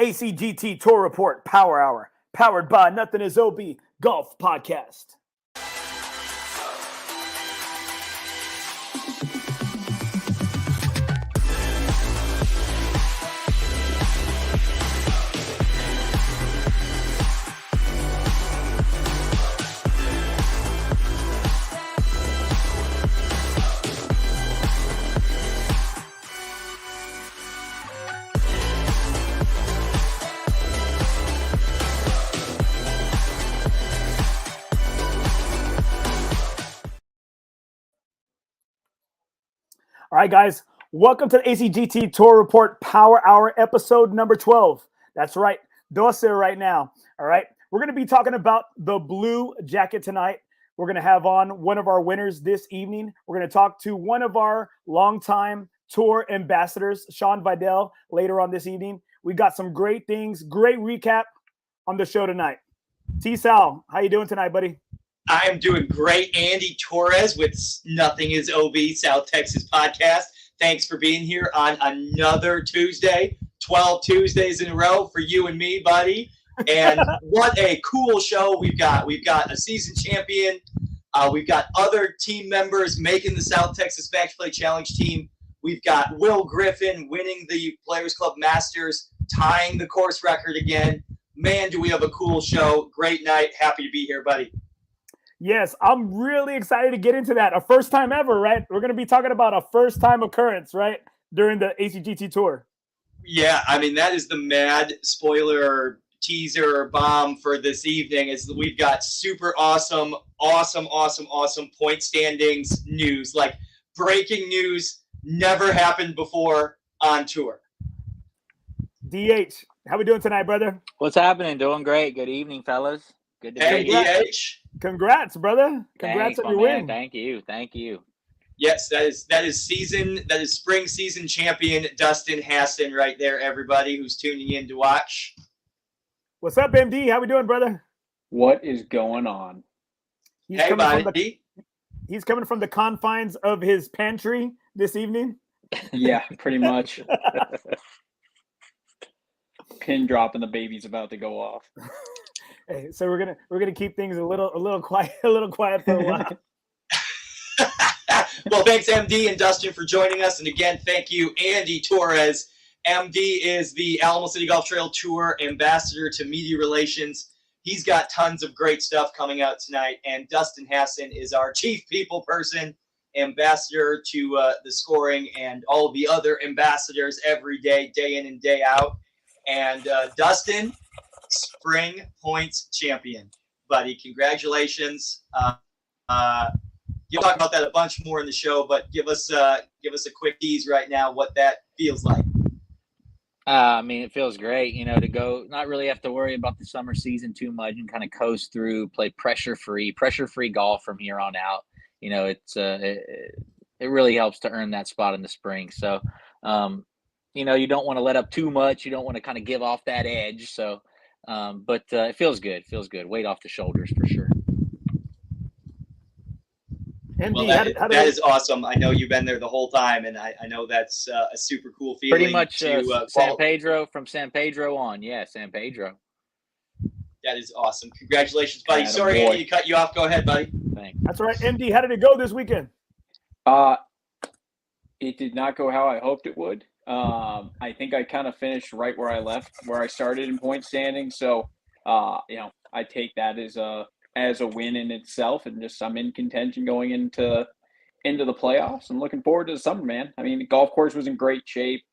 ACGT Tour Report Power Hour, powered by NothingisOB Golf Podcast. All right, guys, welcome to the ACGT Tour Report Power Hour, episode number 12. That's right, 12 right now. All right, we're going to be talking about the blue jacket tonight. We're going to have on one of our winners this evening. We're going to talk to one of our longtime tour ambassadors, Sean Vidal, later on this evening. We got some great things, great recap on the show tonight. T-Sal, how you doing tonight, buddy? I am doing great. Andy Torres with NothingisOB South Texas podcast. Thanks for being here on another Tuesday, 12 Tuesdays in a row for you and me, buddy. And what a cool show we've got. We've got a season champion. We've got other team members making the South Texas Match Play Challenge team. We've got Will Griffin winning the Players Club Masters, tying the course record again. Man, do we have a cool show. Great night. Happy to be here, buddy. Yes, I'm really excited to get into that. A first time ever, right? We're going to be talking about a first time occurrence, right? During the ACGT tour. Yeah, I mean, that is the mad spoiler teaser bomb for this evening. Is we've got super awesome point standings news. Like breaking news, never happened before on tour. DH, how we doing tonight, brother? What's happening? Doing great. Good evening, fellas. Good to Hey, be here. DH. Congrats, brother. Congrats on your win. Thank you. Yes, that is spring season champion Dustin Hassan right there, everybody who's tuning in to watch. What's up, MD? How we doing, brother? What is going on? Hey, buddy. He's coming from the confines of his pantry this evening. Yeah, pretty much. Pin drop and the baby's about to go off. Hey, so we're gonna keep things a little quiet for a while. Well, thanks, MD and Dustin, for joining us, and again, thank you, Andy Torres. MD is the Alamo City Golf Trail Tour ambassador to media relations. He's got tons of great stuff coming out tonight, and Dustin Hassan is our chief people person, ambassador to the scoring and all the other ambassadors every day, day in and day out. And Dustin, spring points champion, buddy. Congratulations. You'll talk about that a bunch more in the show, but give us a quick tease right now what that feels like. I mean, it feels great, to go, not really have to worry about the summer season too much and kind of coast through, play pressure-free golf from here on out. It really helps to earn that spot in the spring. So, you don't want to let up too much. You don't want to kind of give off that edge. So, but it feels good. Weight off the shoulders for sure. Well, that is awesome. I know you've been there the whole time, and I know that's a super cool feeling. Pretty much San Pedro on. Yeah, San Pedro. That is awesome. Congratulations, buddy. Sorry, Andy, to cut you off. Go ahead, buddy. Thanks. That's all right. MD, how did it go this weekend? It did not go how I hoped it would. I think I kind of finished right where I started in point standing. So, I take that as a win in itself, and just I'm in contention going into the playoffs. I'm looking forward to the summer, man. I mean, the golf course was in great shape,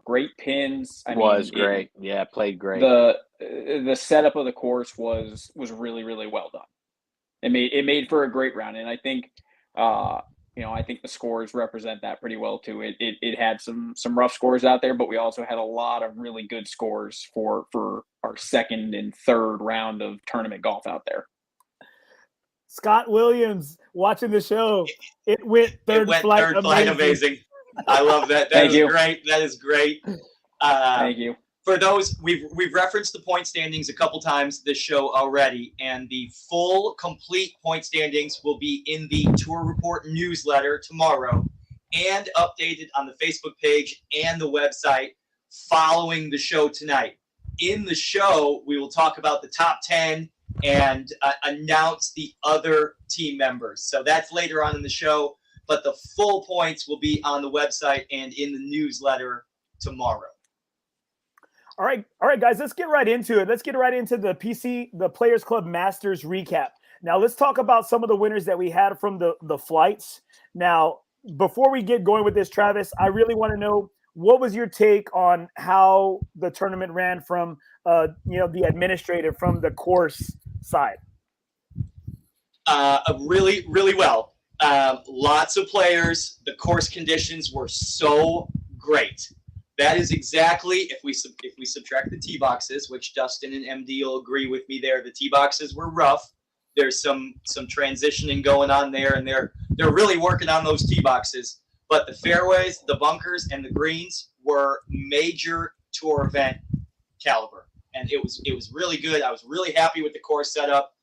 great pins. Great. Yeah, played great. The setup of the course was really, really well done. It made for a great round, and I think I think the scores represent that pretty well too. It had some rough scores out there, but we also had a lot of really good scores for our second and third round of tournament golf out there. Scott Williams watching the show. It went third flight amazing. I love that. That is great. That is great. Thank you. For those, we've referenced the point standings a couple times this show already, and the full, complete point standings will be in the Tour Report newsletter tomorrow and updated on the Facebook page and the website following the show tonight. in the show, we will talk about the top 10 and announce the other team members. So that's later on in the show, but the full points will be on the website and in the newsletter tomorrow. All right, guys, let's get right into it. Let's get right into the Players Club Masters recap. Now, let's talk about some of the winners that we had from the flights. Now, before we get going with this, Travis, I really want to know, what was your take on how the tournament ran from, the administrative, from the course side? Really, really well. Lots of players. The course conditions were so great. That is exactly, if we subtract the tee boxes, which Dustin and MD will agree with me there, the tee boxes were rough. There's some transitioning going on there, and they're really working on those tee boxes. But the fairways, the bunkers, and the greens were major tour event caliber, and it was really good. I was really happy with the course setup.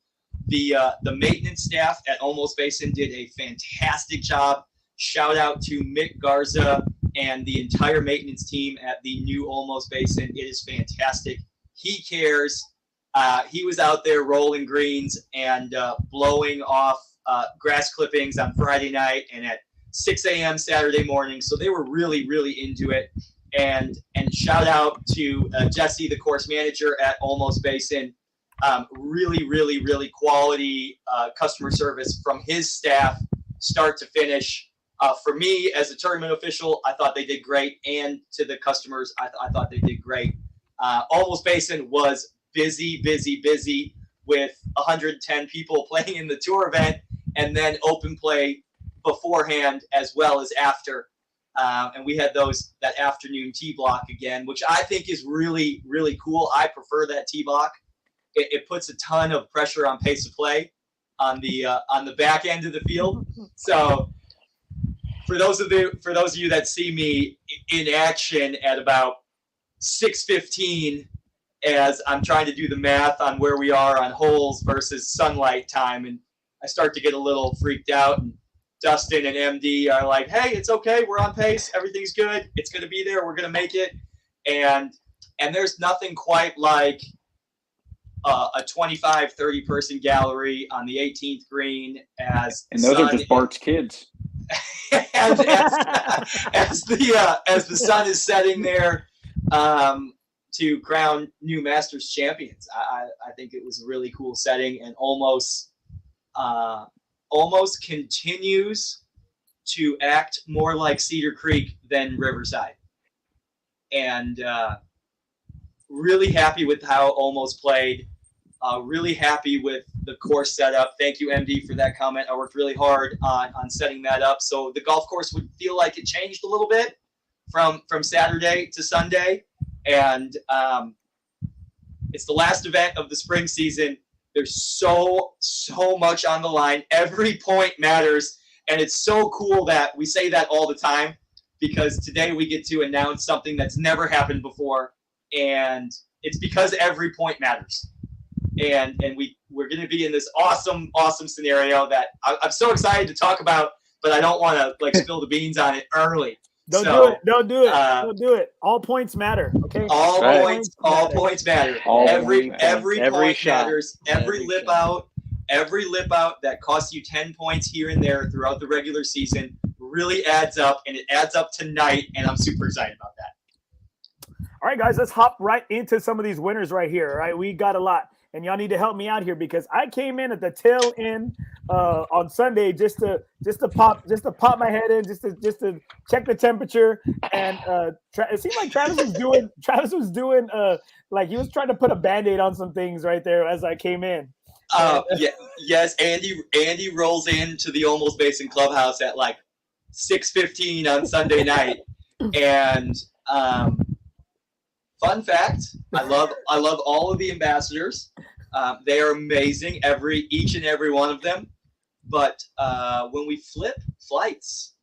The maintenance staff at Almost Basin did a fantastic job. Shout out to Mick Garza and the entire maintenance team at the new Almost Basin. It is fantastic. He cares. He was out there rolling greens and blowing off grass clippings on Friday night and at 6 a.m. Saturday morning. So they were really, really into it. And shout out to Jesse, the course manager at Almost Basin. Really, really, really quality customer service from his staff, start to finish. For me, as a tournament official, I thought they did great. And to the customers, I thought they did great. Almost Basin was busy with 110 people playing in the tour event, and then open play beforehand as well as after. And we had that afternoon tee block again, which I think is really, really cool. I prefer that tee block. It puts a ton of pressure on pace of play on the back end of the field. So for those of you that see me in action at about 6:15, as I'm trying to do the math on where we are on holes versus sunlight time, and I start to get a little freaked out, and Dustin and MD are like, hey, it's okay, we're on pace, everything's good, it's going to be there, we're going to make it. And there's nothing quite like a 25, 30 person gallery on the 18th green as and those are just Bart's kids. as the sun is setting there to crown new Masters champions. I think it was a really cool setting, and almost continues to act more like Cedar Creek than Riverside. And really happy with how Almost played. Really happy with the course setup. Thank you, MD, for that comment. I worked really hard on setting that up, so the golf course would feel like it changed a little bit from Saturday to Sunday. And it's the last event of the spring season. There's so much on the line. Every point matters, and it's so cool that we say that all the time, because today we get to announce something that's never happened before, and it's because every point matters. And we're going to be in this awesome scenario that I'm so excited to talk about, but I don't want to spill the beans on it early. Don't do it. All points matter. Okay. All points matter. Every point shot matters. Every lip out that costs you 10 points here and there throughout the regular season really adds up, and it adds up tonight, and I'm super excited about that. All right, guys, let's hop right into some of these winners right here. All right, we got a lot, and y'all need to help me out here because I came in at the tail end on Sunday just to pop my head in, just to check the temperature, and it seemed like Travis was doing like he was trying to put a Band-Aid on some things right there as I came in. Yes, Andy rolls into the Almost Basin clubhouse at like 6:15 on Sunday night, and fun fact, I love all of the ambassadors. They are amazing, each and every one of them. But when we flip flights,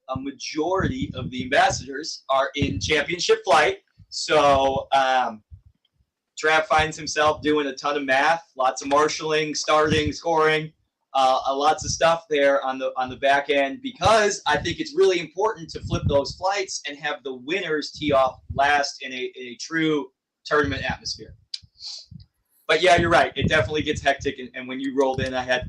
a majority of the ambassadors are in championship flight. So Trav finds himself doing a ton of math, lots of marshalling, starting, scoring, lots of stuff there on the back end, because I think it's really important to flip those flights and have the winners tee off last in a true tournament atmosphere. But yeah, you're right. It definitely gets hectic. And when you rolled in, I had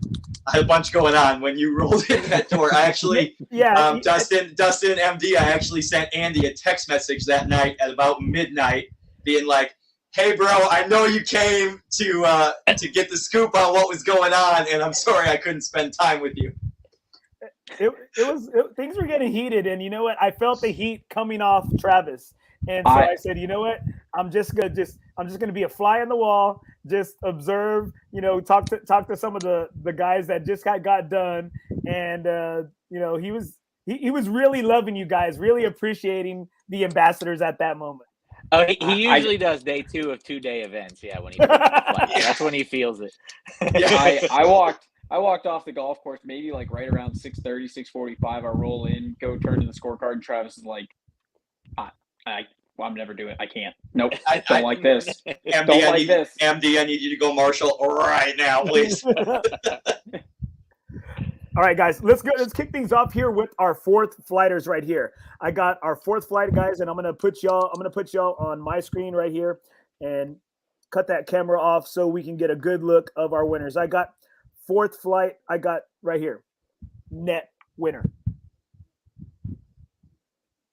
a bunch going on when you rolled in that door. I actually, Dustin, MD, I actually sent Andy a text message that night at about midnight being like, hey, bro, I know you came to get the scoop on what was going on, and I'm sorry I couldn't spend time with you. Things were getting heated, and you know what? I felt the heat coming off Travis. And so I said, you know what? I'm just gonna be a fly on the wall, just observe, talk to some of the guys that just got done, and he was really loving you guys, really appreciating the ambassadors at that moment. Oh, he usually does day 2 of 2-day events. Yeah, when he that's when he feels it. Yeah, I walked off the golf course maybe like right around 6:30, 6:45. I roll in, go turn to the scorecard, and Travis is like, I'm never doing it. I can't. Nope. I don't like this. MD, I need you to go marshal right now, please. All right, guys, let's go. Let's kick things off here with our 4th flighters right here. I got our 4th flight, guys, and I'm gonna put y'all on my screen right here and cut that camera off so we can get a good look of our winners. I got 4th flight. I got right here, net winner.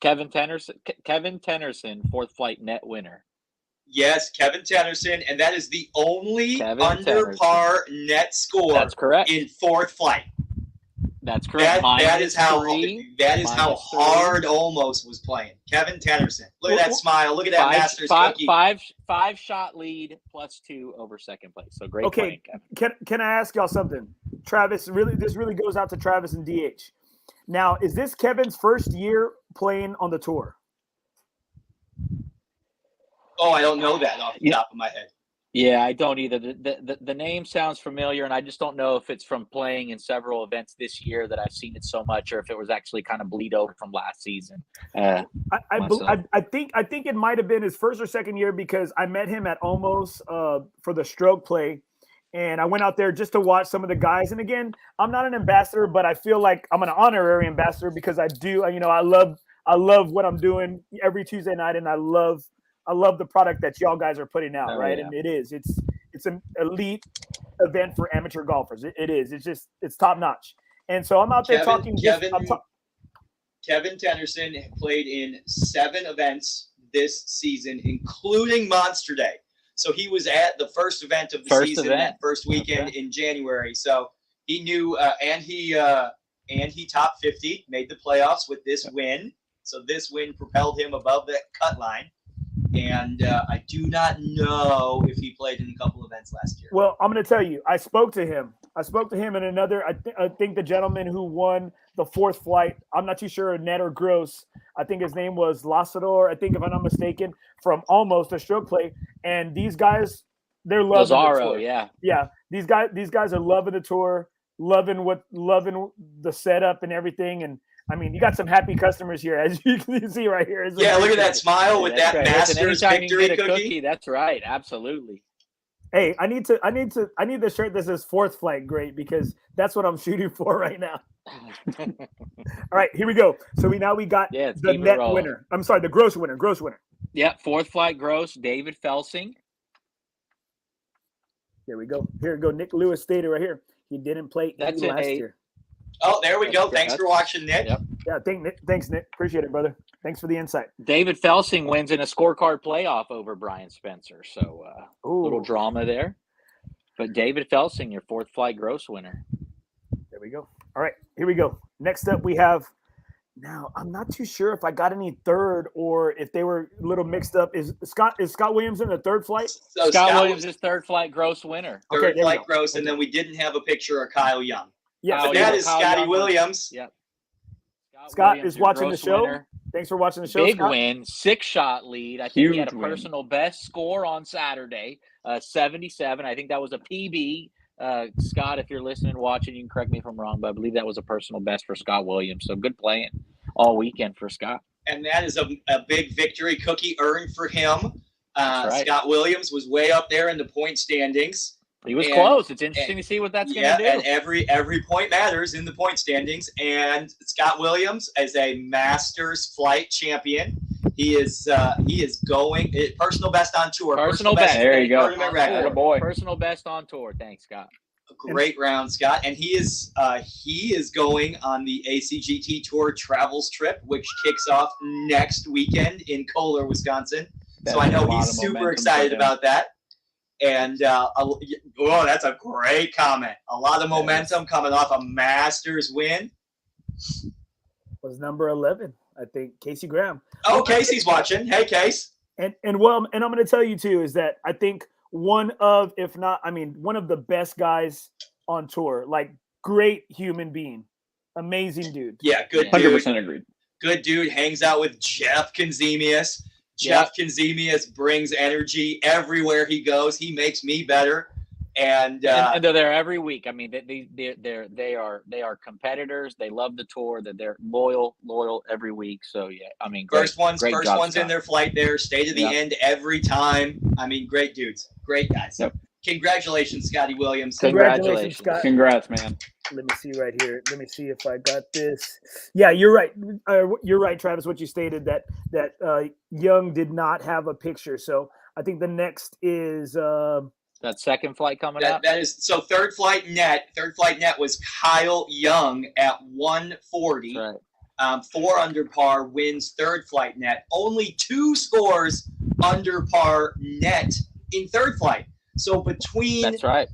Kevin Tennyson, 4th flight net winner. Yes, Kevin Tennyson, and that is the only under par net score. That's correct. In 4th flight. That's correct. That is how hard almost was playing. Kevin Tennyson. Look at that smile. Look at that Masters cookie. 5 shot lead +2 over second place. So great playing, Kevin. Can I ask y'all something? Travis, this really goes out to Travis and DH. Now, is this Kevin's first year playing on the tour? Oh, I don't know that off the top of my head. Yeah, I don't either. The name sounds familiar, and I just don't know if it's from playing in several events this year that I've seen it so much, or if it was actually kind of bleed over from last season. I think it might have been his first or second year because I met him at Almost for the stroke play, and I went out there just to watch some of the guys. And again, I'm not an ambassador, but I feel like I'm an honorary ambassador because I do. I love what I'm doing every Tuesday night, and I love the product that y'all guys are putting out, right? Yeah. And it's an elite event for amateur golfers. It is. It's top notch. And so I'm out there talking. Kevin Tennyson played in 7 events this season, including Monster Day. So he was at the first event of the season, that first weekend in January. So he knew, and he top 50, made the playoffs with this win. So this win propelled him above that cut line. And I do not know if he played in a couple events last year. Well, I'm going to tell you, I spoke to him in another, I think the gentleman who won the 4th flight, I'm not too sure, net or gross. I think his name was Lazador, I think if I'm not mistaken, from Almost a stroke play. And these guys, they're loving the tour. Yeah. These guys are loving the tour, loving the setup and everything. And I mean, you got some happy customers here, as you can see right here. Yeah, look at that smile with that Masters victory cookie. That's right, absolutely. Hey, I need the shirt that says 4th flight great because that's what I'm shooting for right now. All right, here we go. So we got the net winner. I'm sorry, the gross winner. Yeah, 4th flight gross, David Felsing. There we go. Here we go. Nick Lewis stated right here. He didn't play last year. Oh, there we go. Thanks for watching, Nick. Yep. Yeah, thanks, Nick. Appreciate it, brother. Thanks for the insight. David Felsing wins in a scorecard playoff over Brian Spencer. So a little drama there. But David Felsing, your 4th flight gross winner. There we go. All right, here we go. Next up we have – now, I'm not too sure if I got any 3rd or if they were a little mixed up. Is Scott Williams in the 3rd flight? So Scott Williams is 3rd flight gross winner. 3rd flight gross, and then we didn't have a picture of Kyle Young. Yeah, but that is Scotty Williams. Yep. Scott is watching the show. Winner. Thanks for watching the show, Big Scott. win, 6-shot lead. I think he had a personal best score on Saturday, 77. I think that was a PB. Scott, if you're listening and watching, you can correct me if I'm wrong, but I believe that was a personal best for Scott Williams. So good playing all weekend for Scott. And that is a big victory cookie earned for him. Right. Scott Williams was way up there in the point standings. He was close. It's interesting to see what that's going to do. And every point matters in the point standings. And Scott Williams, as a Masters flight champion, He is going personal best on tour. Personal best. There you go. Tournament record. Atta boy. Personal best on tour. Thanks, Scott. A great round, Scott. And he is going on the ACGT Tour Travels trip, which kicks off next weekend in Kohler, Wisconsin. So I know he's super excited about that. And that's a great comment. A lot of momentum coming off a Masters win. Was number 11, I think, Casey Graham. Oh, Casey's watching. Hey, Case. And I'm going to tell you too is that I think one of the best guys on tour, like great human being, amazing dude. Yeah, good dude. 100% agreed. Good dude. Hangs out with Jeff Konzemius. Jeff Konzemius brings energy everywhere he goes. He makes me better. And they're there every week. I mean, they are competitors. They love the tour. They're loyal every week. So yeah, I mean, first ones in their flight there, stay to the end every time. I mean, great dudes, great guys. Yep. Congratulations, Scotty Williams. Congratulations, Scott. Congrats, man. Let me see right here. Let me see if I got this. Yeah, you're right. You're right, Travis. What you stated that Young did not have a picture. So I think the next is. That second flight coming up? That is so third flight net. Third flight net was Kyle Young at 140. Right. 4 under par wins third flight net. Only 2 scores under par net in third flight. So between 2/5,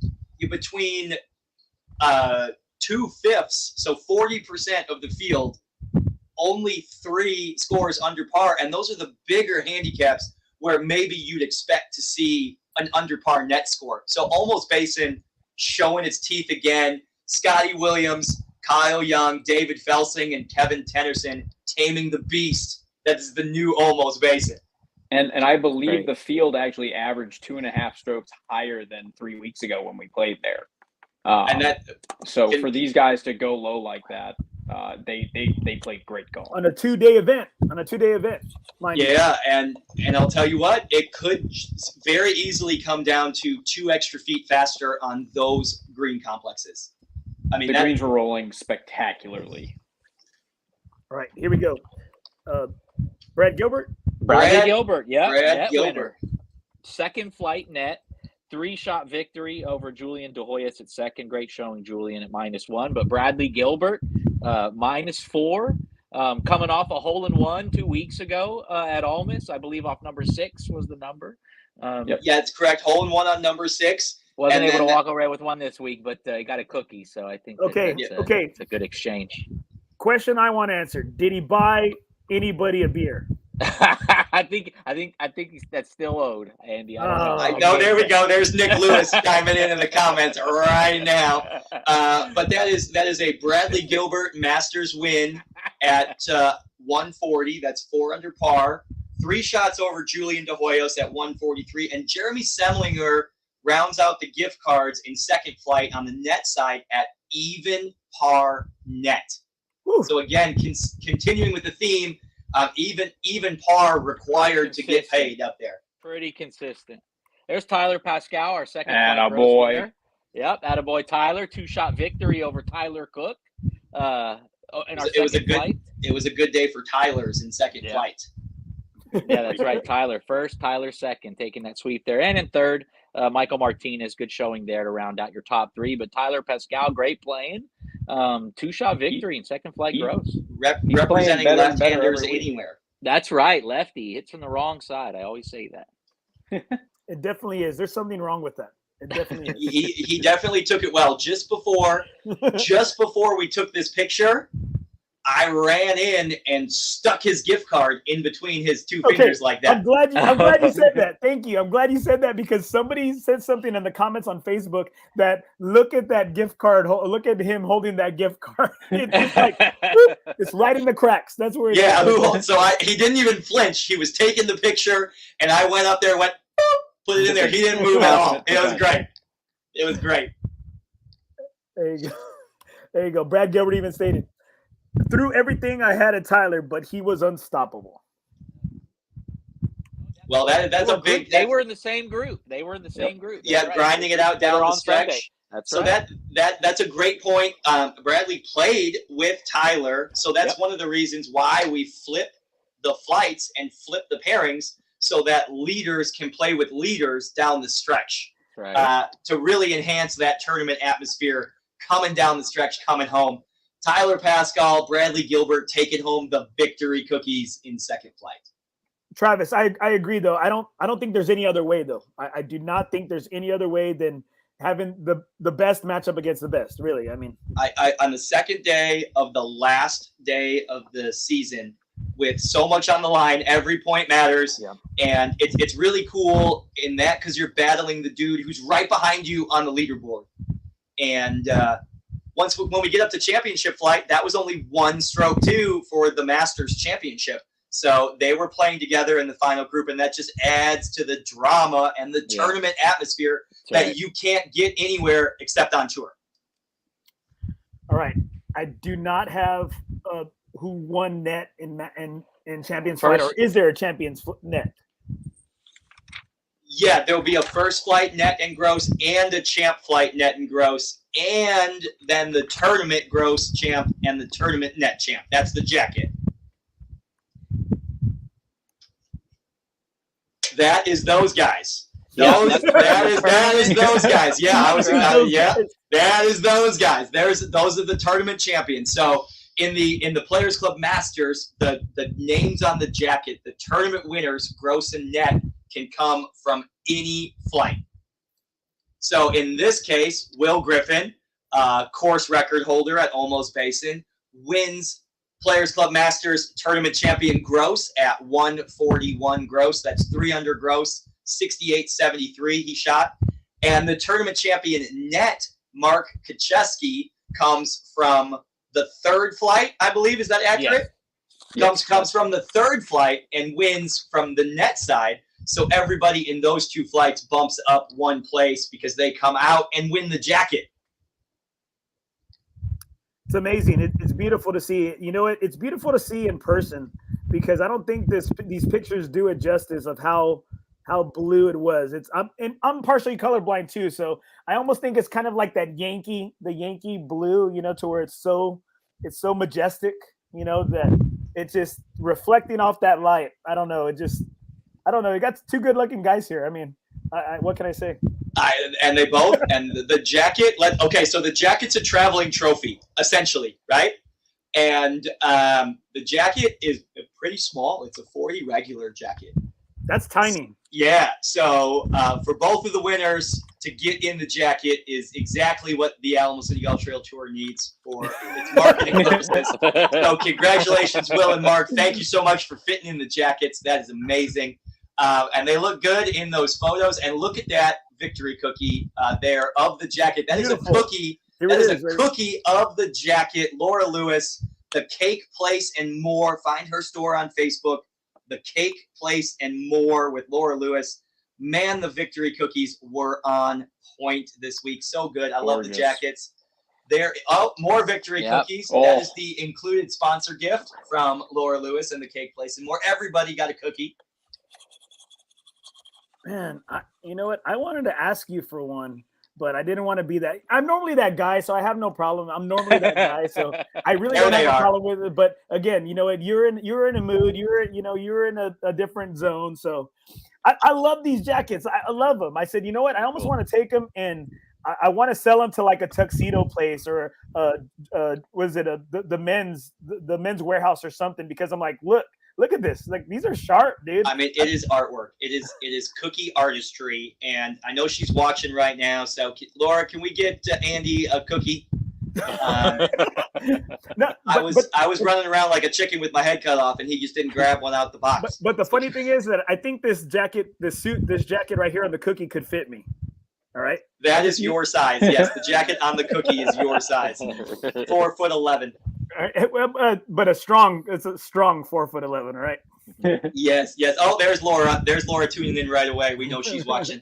so 40% of the field, only 3 scores under par, and those are the bigger handicaps where maybe you'd expect to see an under par net score. So almost Basin showing its teeth again. Scotty Williams, Kyle Young, David Felsing, and Kevin Tennyson taming the beast that is the new almost Basin. And I believe the field actually averaged 2.5 strokes higher than 3 weeks ago when we played there. For these guys to go low like that, they played great golf on a 2-day event. Yeah, and I'll tell you what, it could very easily come down to 2 extra feet faster on those green complexes. I mean, the greens were rolling spectacularly. All right, here we go. Brad Gilbert. Bradley Gilbert, Brad Gilbert. Winner. Second flight net, 3-shot victory over Julian De Hoyos at second. Great showing, Julian at -1. But Bradley Gilbert, -4, coming off a hole-in-one 2 weeks ago at Almus. I believe off number 6 was the number. Yeah, it's correct. Hole-in-one on number 6. Wasn't able to walk away with one this week, but he got a cookie. So I think it's a good exchange. Question I want answered: did he buy anybody a beer? I think that's still owed, Andy. I know. There we go. There's Nick Lewis chiming in the comments right now. But that is a Bradley Gilbert Masters win at 140. That's 4 under par. 3 shots over Julian De Hoyos at 143, and Jeremy Semlinger rounds out the gift cards in second flight on the net side at even par net. Woo. So again, continuing with the theme. Even par required to get paid up there. Pretty consistent. There's Tyler Pascal, our second. Attaboy. Yep, attaboy Tyler. 2-shot victory over Tyler Cook. It was a good day for Tyler's in second flight. Yeah, that's right. Tyler first, Tyler second, taking that sweep there. And in third, Michael Martinez, good showing there to round out your top 3. But Tyler Pascal, great playing. 2-shot victory in second flight gross. Representing left-handers anywhere. That's right. Lefty hits from the wrong side. I always say that. It definitely is. There's something wrong with that. It definitely is. He definitely took it well. Just before we took this picture, I ran in and stuck his gift card in between his 2 fingers like that. I'm glad you said that. Thank you. I'm glad you said that because somebody said something in the comments on Facebook that look at that gift card. Look at him holding that gift card. It's like it's right in the cracks. That's where. He didn't even flinch. He was taking the picture, and I went up there, and went boop, put it in there. He didn't move at all. It was great. It was great. There you go. There you go. Brad Gilbert even stated. Threw everything I had at Tyler, but he was unstoppable. Well, that's a big. They were in the same group. Yeah, right. Grinding it out down the stretch. That's so right. That's a great point. Bradley played with Tyler, so that's one of the reasons why we flip the flights and flip the pairings so that leaders can play with leaders down the stretch. Right. To really enhance that tournament atmosphere coming down the stretch, coming home. Tyler Pascal, Bradley Gilbert taking home the victory cookies in second flight. Travis, I agree though. I don't think there's any other way though. I do not think there's any other way than having the best matchup against the best. Really, I mean, I on the second day of the last day of the season, with so much on the line, every point matters, and it's really cool in that because you're battling the dude who's right behind you on the leaderboard, and when we get up to championship flight, that was only one stroke too for the Masters Championship. So they were playing together in the final group, and that just adds to the drama and the tournament atmosphere that you can't get anywhere except on tour. All right. I do not have who won net in Champions Flight, or is there a Champions net? Yeah, there'll be a first flight net and gross and a champ flight net and gross, and then the tournament gross champ and the tournament net champ. That's the jacket. That is those guys. That is those guys. Yeah, that is those guys. Those are the tournament champions. So in the Players Club Masters, the names on the jacket, the tournament winners, gross and net, can come from any flight. So in this case, Will Griffin, course record holder at Olmos Basin, wins Players Club Masters tournament champion gross at 141 gross. That's 3 under gross, 68.73 he shot. And the tournament champion net, Mark Kacheski, comes from the third flight, I believe. Is that accurate? Yes. Comes from the third flight and wins from the net side. So everybody in those two flights bumps up one place because they come out and win the jacket. It's amazing. It's beautiful to see. You know, it's beautiful to see in person because I don't think these pictures do it justice of how blue it was. I'm partially colorblind too, so I almost think it's kind of like the Yankee blue, you know, to where it's so majestic, you know, that it's just reflecting off that light. I don't know. You got two good looking guys here. I mean, what can I say? And they both, and the jacket. So the jacket's a traveling trophy, essentially, right? And the jacket is pretty small. It's a 40 regular jacket. That's tiny. Yeah. So for both of the winners to get in the jacket is exactly what the Alamo City Golf Trail Tour needs for its marketing purposes. So congratulations, Will and Mark. Thank you so much for fitting in the jackets. That is amazing. And they look good in those photos. And look at that victory cookie there of the jacket. That is a cookie. That is a cookie of the jacket. Laura Lewis, The Cake Place and More. Find her store on Facebook. The Cake Place and More with Laura Lewis. Man, the victory cookies were on point this week. So good. I love the jackets. More victory cookies. Oh. That is the included sponsor gift from Laura Lewis and The Cake Place and More. Everybody got a cookie. Man, you know what? I wanted to ask you for one, but I didn't want to be that. I'm normally that guy, so I have no problem. I'm normally that guy, so I really don't have a problem with it. But again, you know what? You're in a mood. You're in a different zone. So I love these jackets. I love them. I said, you know what? I almost want to take them and I want to sell them to like a tuxedo place or was it the men's warehouse or something? Because I'm like, Look at this. Like, these are sharp, dude. I mean, it is artwork. It is cookie artistry. And I know she's watching right now. So, Laura, can we get Andy a cookie? No, I was running around like a chicken with my head cut off, and he just didn't grab one out the box. But the funny thing is that I think this jacket right here on the cookie could fit me. All right? That is your size. Yes, the jacket on the cookie is your size. 4'11". But it's a strong 4'11", all right? Yes. Oh, there's Laura. There's Laura tuning in right away. We know she's watching.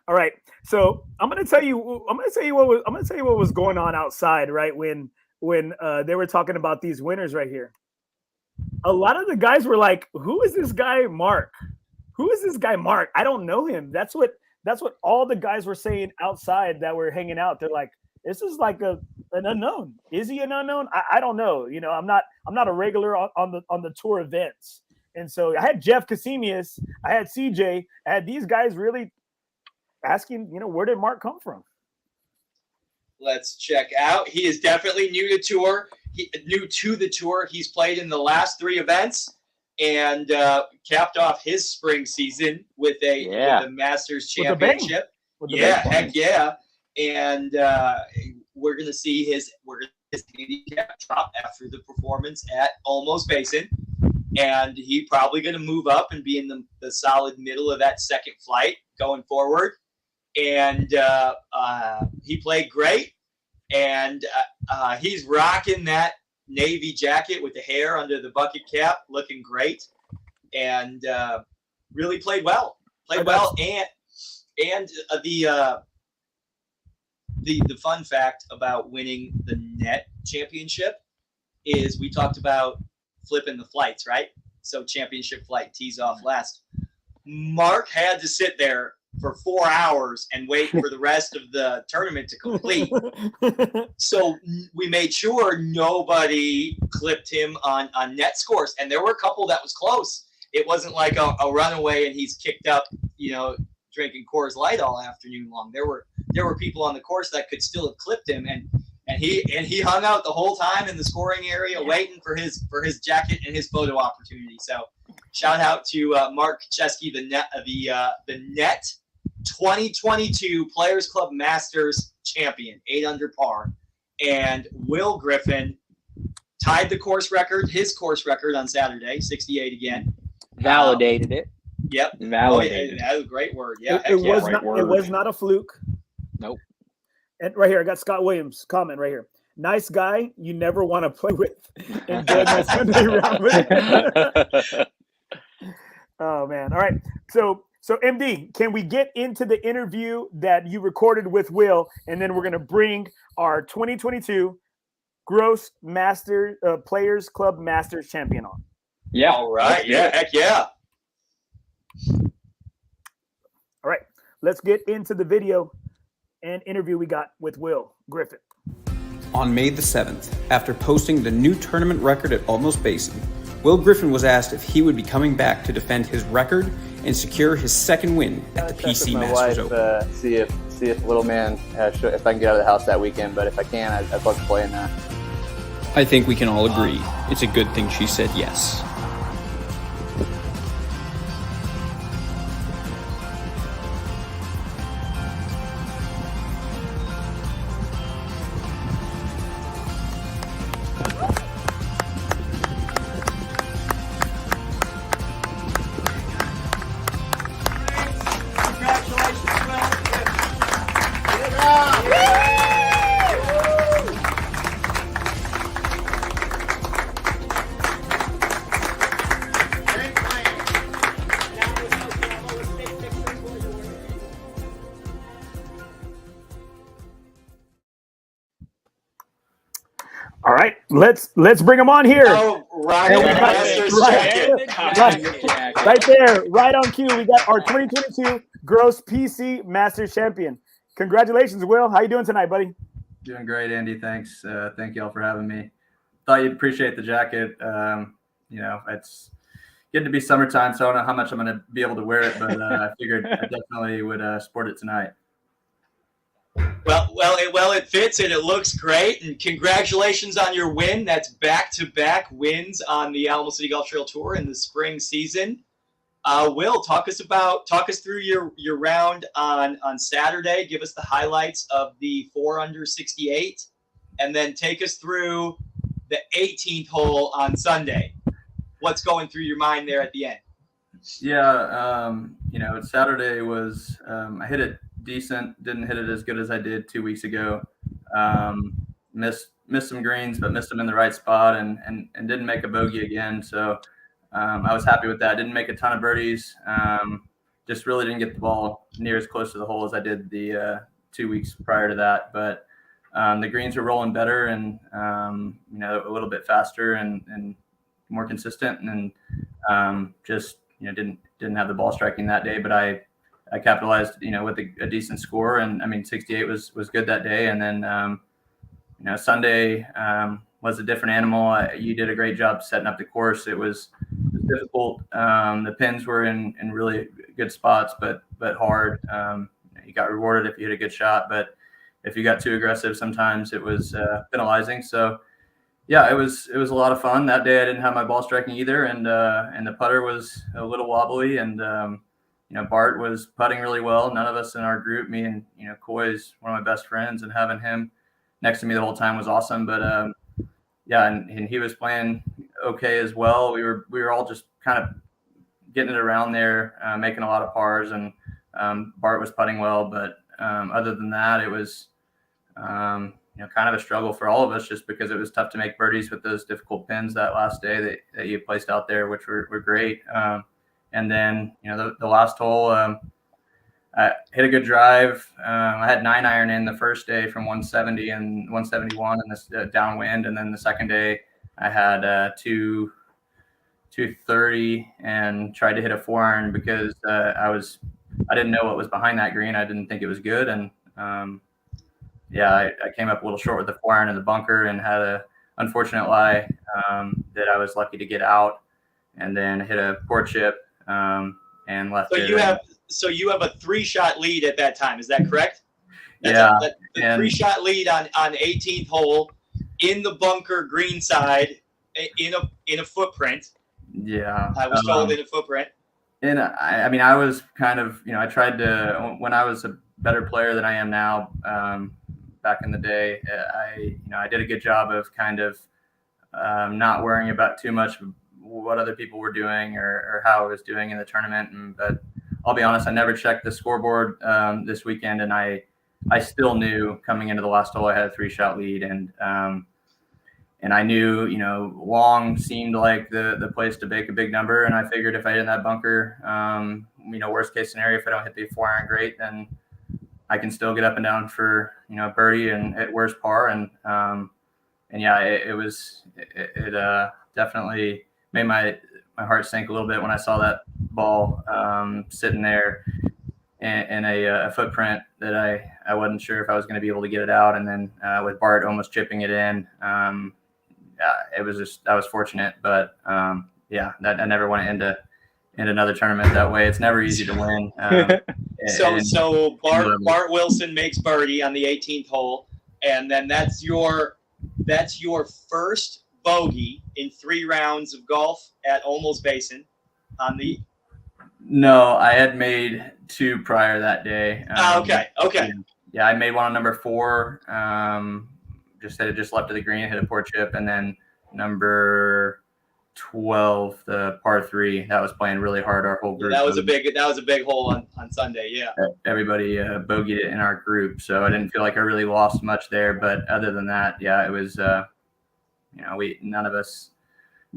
All right. So I'm gonna tell you what was going on outside, right? When they were talking about these winners right here. A lot of the guys were like, "Who is this guy, Mark? Who is this guy, Mark? I don't know him." That's what all the guys were saying outside that were hanging out. They're like, this is like an unknown. Is he an unknown? I don't know. You know, I'm not a regular on the tour events. And so I had Jeff Casimius, I had CJ, I had these guys really asking, where did Mark come from? Let's check out. He is definitely new to tour. New to the tour. He's played in the last 3 events and capped off his spring season with a Masters championship. Heck yeah. And we're gonna see his handicap drop after the performance at Almost Basin, and he's probably gonna move up and be in the solid middle of that second flight going forward. And he played great, and he's rocking that navy jacket with the hair under the bucket cap, looking great, and really played well. And the fun fact about winning the net championship is we talked about flipping the flights, right? So championship flight tees off last. Mark had to sit there for 4 hours and wait for the rest of the tournament to complete. So we made sure nobody clipped him on net scores. And there were a couple that was close. It wasn't like a runaway and he's kicked up, drinking Coors Light all afternoon long. There were people on the course that could still have clipped him, and he hung out the whole time in the scoring area waiting for his jacket and his photo opportunity. So shout out to Mark Chesky, the net 2022 Players Club Masters champion, 8 under par, and Will Griffin tied the course record, his course record on Saturday, 68 again. Validated it. Yep. Validated. That was a great word. Yeah. It was not a fluke. Nope. And right here, I got Scott Williams comment right here. Nice guy you never want to play with. Enjoyed my Sunday round with. Oh man. All right. So MD, can we get into the interview that you recorded with Will, and then we're gonna bring our 2022 Gross Master Players Club Masters champion on. Yeah. All right. Yeah. Heck yeah. All right. Let's get into the video and interview we got with Will Griffin. On May the 7th, after posting the new tournament record at Almost Basin, Will Griffin was asked if he would be coming back to defend his record and secure his second win at the PC Masters Open. See if little man, if I can get out of the house that weekend, but if I can, I'd love to play in that. I think we can all agree it's a good thing she said yes. All right, let's bring him on here. Oh, right there, right on cue. We got our 2022 Gross PC Masters champion. Congratulations, Will. How you doing tonight, buddy? Doing great, Andy. Thanks. Thank you all for having me. Thought you'd appreciate the jacket. It's getting to be summertime, so I don't know how much I'm going to be able to wear it, but I figured I definitely would sport it tonight. Well, it fits and it looks great. And congratulations on your win. That's back-to-back wins on the Alamo City Golf Trail Tour in the spring season. Will, talk us through your round on Saturday. Give us the highlights of the 4 under 68, and then take us through the 18th hole on Sunday. What's going through your mind there at the end? Yeah, Saturday was I hit it decent. Didn't hit it as good as I did 2 weeks ago. Missed some greens, but missed them in the right spot, and didn't make a bogey again. So I was happy with that. Didn't make a ton of birdies. Just really didn't get the ball near as close to the hole as I did the 2 weeks prior to that. But the greens were rolling better and a little bit faster and more consistent, and didn't have the ball striking that day. But I capitalized, with a decent score, and 68 was good that day. And then, Sunday was a different animal. You did a great job setting up the course. It was difficult. The pins were in really good spots, but hard. You got rewarded if you hit a good shot, but if you got too aggressive, sometimes it was penalizing. So yeah, it was a lot of fun. That day I didn't have my ball striking either, and the putter was a little wobbly, and Bart was putting really well. None of us in our group, me and Coy is one of my best friends, and having him next to me the whole time was awesome. But yeah, and he was playing okay as well. We were all just kind of getting it around there, making a lot of pars, and Bart was putting well. But other than that, it was kind of a struggle for all of us, just because it was tough to make birdies with those difficult pins that last day that you placed out there, which were great. And then the last hole, I hit a good drive. I had 9-iron in the first day from 170 and 171 in this downwind, and then the second day I had 230 and tried to hit a 4-iron because I didn't know what was behind that green. I didn't think it was good, and I came up a little short with the 4-iron in the bunker and had a unfortunate lie that I was lucky to get out, and then hit a poor chip and left it. So you have a 3-shot lead at that time. Is that correct? That's the 3-shot lead on 18th hole in the bunker green side in a footprint. Yeah. I was told in a footprint. And I was kind of, I tried to, when I was a better player than I am now, back in the day, I did a good job of kind of not worrying about too much what other people were doing or how I was doing in the tournament. But I'll be honest, I never checked the scoreboard this weekend, and I still knew coming into the last hole I had a 3-shot lead, and I knew long seemed like the place to bake a big number, and I figured if I hit in that bunker, worst case scenario, if I don't hit the 4-iron great, then I can still get up and down for birdie and at worst par, and yeah, it definitely made my heart sink a little bit when I saw that ball sitting there in a footprint that I wasn't sure if I was going to be able to get it out, and then with Bart almost chipping it in, it was I was fortunate, but that I never want to end another tournament that way. It's never easy to win. So Bart Wilson makes birdie on the 18th hole, and then that's your first bogey in 3 rounds of golf at Olmos Basin. No, I had made 2 prior that day. Okay. Yeah, I made one on number 4. Just left of the green, hit a poor chip, and then number 12, the par 3, that was playing really hard. Our whole group. That was a big hole on Sunday. Yeah. Everybody bogeyed it in our group, so I didn't feel like I really lost much there. But other than that, yeah, it was. None of us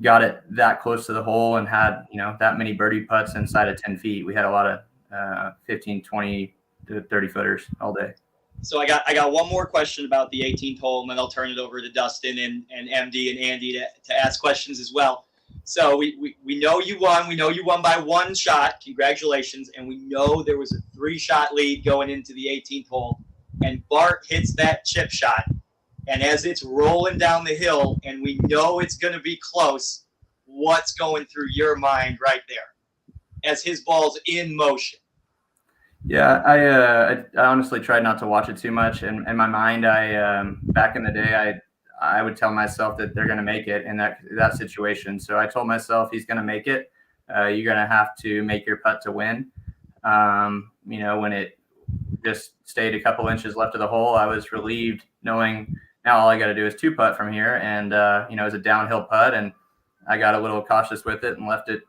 got it that close to the hole and had that many birdie putts inside of 10 feet. We had a lot of 15, 20 to 30 footers all day. So I got one more question about the 18th hole, and then I'll turn it over to Dustin and MD and Andy to ask questions as well. So we know you won. We know you won by 1 shot. Congratulations. And we know there was a 3-shot lead going into the 18th hole. And Bart hits that chip shot. And as it's rolling down the hill, and we know it's going to be close, what's going through your mind right there as his ball's in motion? Yeah, I honestly tried not to watch it too much. In my mind, back in the day, I would tell myself that they're going to make it in that situation. So I told myself he's going to make it. You're going to have to make your putt to win. When it just stayed a couple inches left of the hole, I was relieved knowing now all I got to do is 2-putt from here. And, it was a downhill putt, and I got a little cautious with it and left it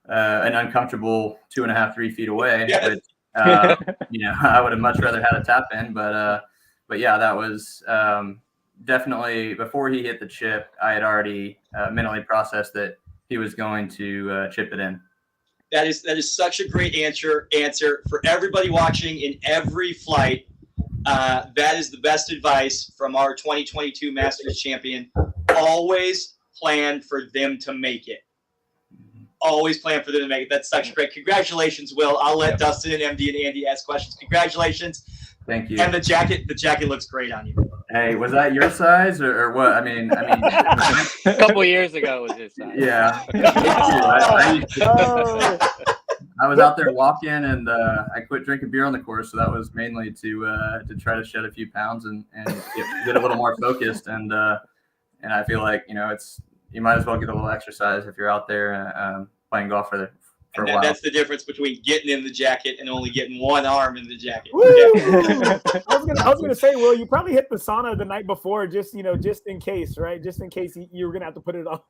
an uncomfortable 2.5-3 feet away. Yes. But, I would have much rather had a tap in, but yeah, that was definitely before he hit the chip. I had already mentally processed that he was going to chip it in. That is such a great answer for everybody watching in every flight. That is the best advice from our 2022 Masters champion. Always plan for them to make it. Always plan for them to make it. That's such great. Congratulations, Will. I'll let Dustin and MD and Andy ask questions. Congratulations. Thank you. And the jacket looks great on you. Hey, was that your size or what? I mean, A couple of years ago it was his size. yeah. I was out there walking, and I quit drinking beer on the course, so that was mainly to try to shed a few pounds and get a little more focused. And I feel like you might as well get a little exercise if you're out there playing golf for a while. That's the difference between getting in the jacket and only getting one arm in the jacket. I was gonna say, well, you probably hit the sauna the night before, just in case, right? Just in case you were gonna have to put it on.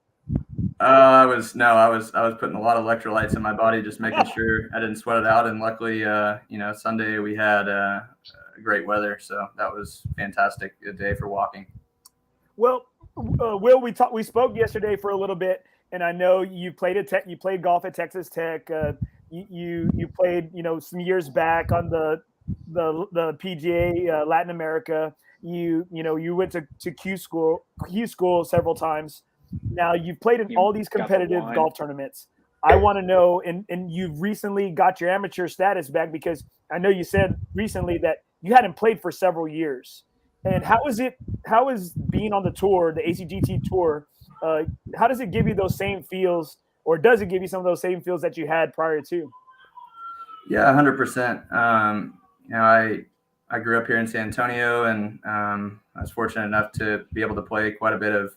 I was putting a lot of electrolytes in my body, just making sure I didn't sweat it out. And luckily, Sunday we had great weather, so that was fantastic. A day for walking. Well, Will, we spoke yesterday for a little bit, and I know you played you played golf at Texas Tech. You played some years back on the PGA Latin America. You went to Q school several times. Now you've played in all these competitive golf tournaments. I want to know, and you've recently got your amateur status back, because I know you said recently that you hadn't played for several years. And how is being on the tour, the ACGT tour, how does it give you those same feels, or does it give you some of those same feels that you had prior to? Yeah, 100%. I grew up here in San Antonio, and I was fortunate enough to be able to play quite a bit of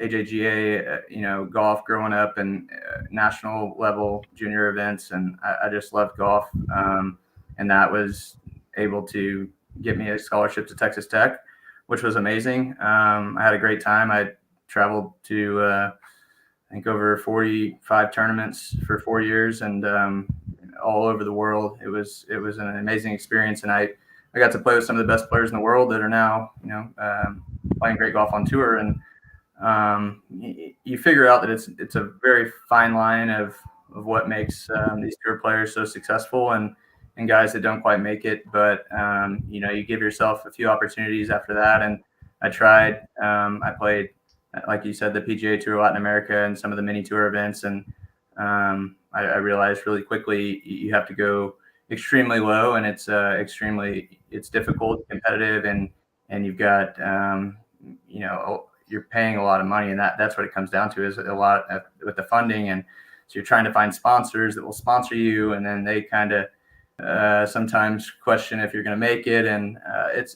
AJGA, golf growing up, and national level junior events. And I just loved golf. And that was able to get me a scholarship to Texas Tech, which was amazing. I had a great time. I traveled to, I think, over 45 tournaments for 4 years, and all over the world. It was an amazing experience. And I got to play with some of the best players in the world that are now, playing great golf on tour. And you figure out that it's a very fine line of what makes these tour players so successful, and guys that don't quite make it. But you give yourself a few opportunities after that. And I tried. I played, like you said, the PGA Tour Latin America and some of the mini tour events. And I realized really quickly you have to go extremely low, and it's difficult, competitive, and you've got you're paying a lot of money, and that's what it comes down to, is a lot with the funding. And so you're trying to find sponsors that will sponsor you, and then they kind of sometimes question if you're going to make it. And it's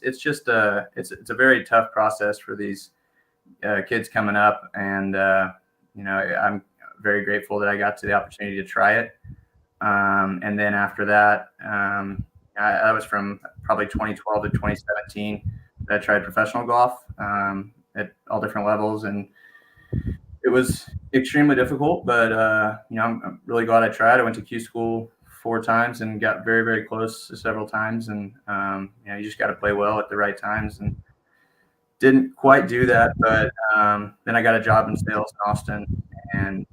a very tough process for these kids coming up. And I'm very grateful that I got to the opportunity to try it. And then after that, I was from probably 2012 to 2017 that I tried professional golf at all different levels, and it was extremely difficult. But I'm really glad I tried. I went to Q school 4 times and got very, very close several times. And you just got to play well at the right times, and didn't quite do that. But then I got a job in sales in Austin, and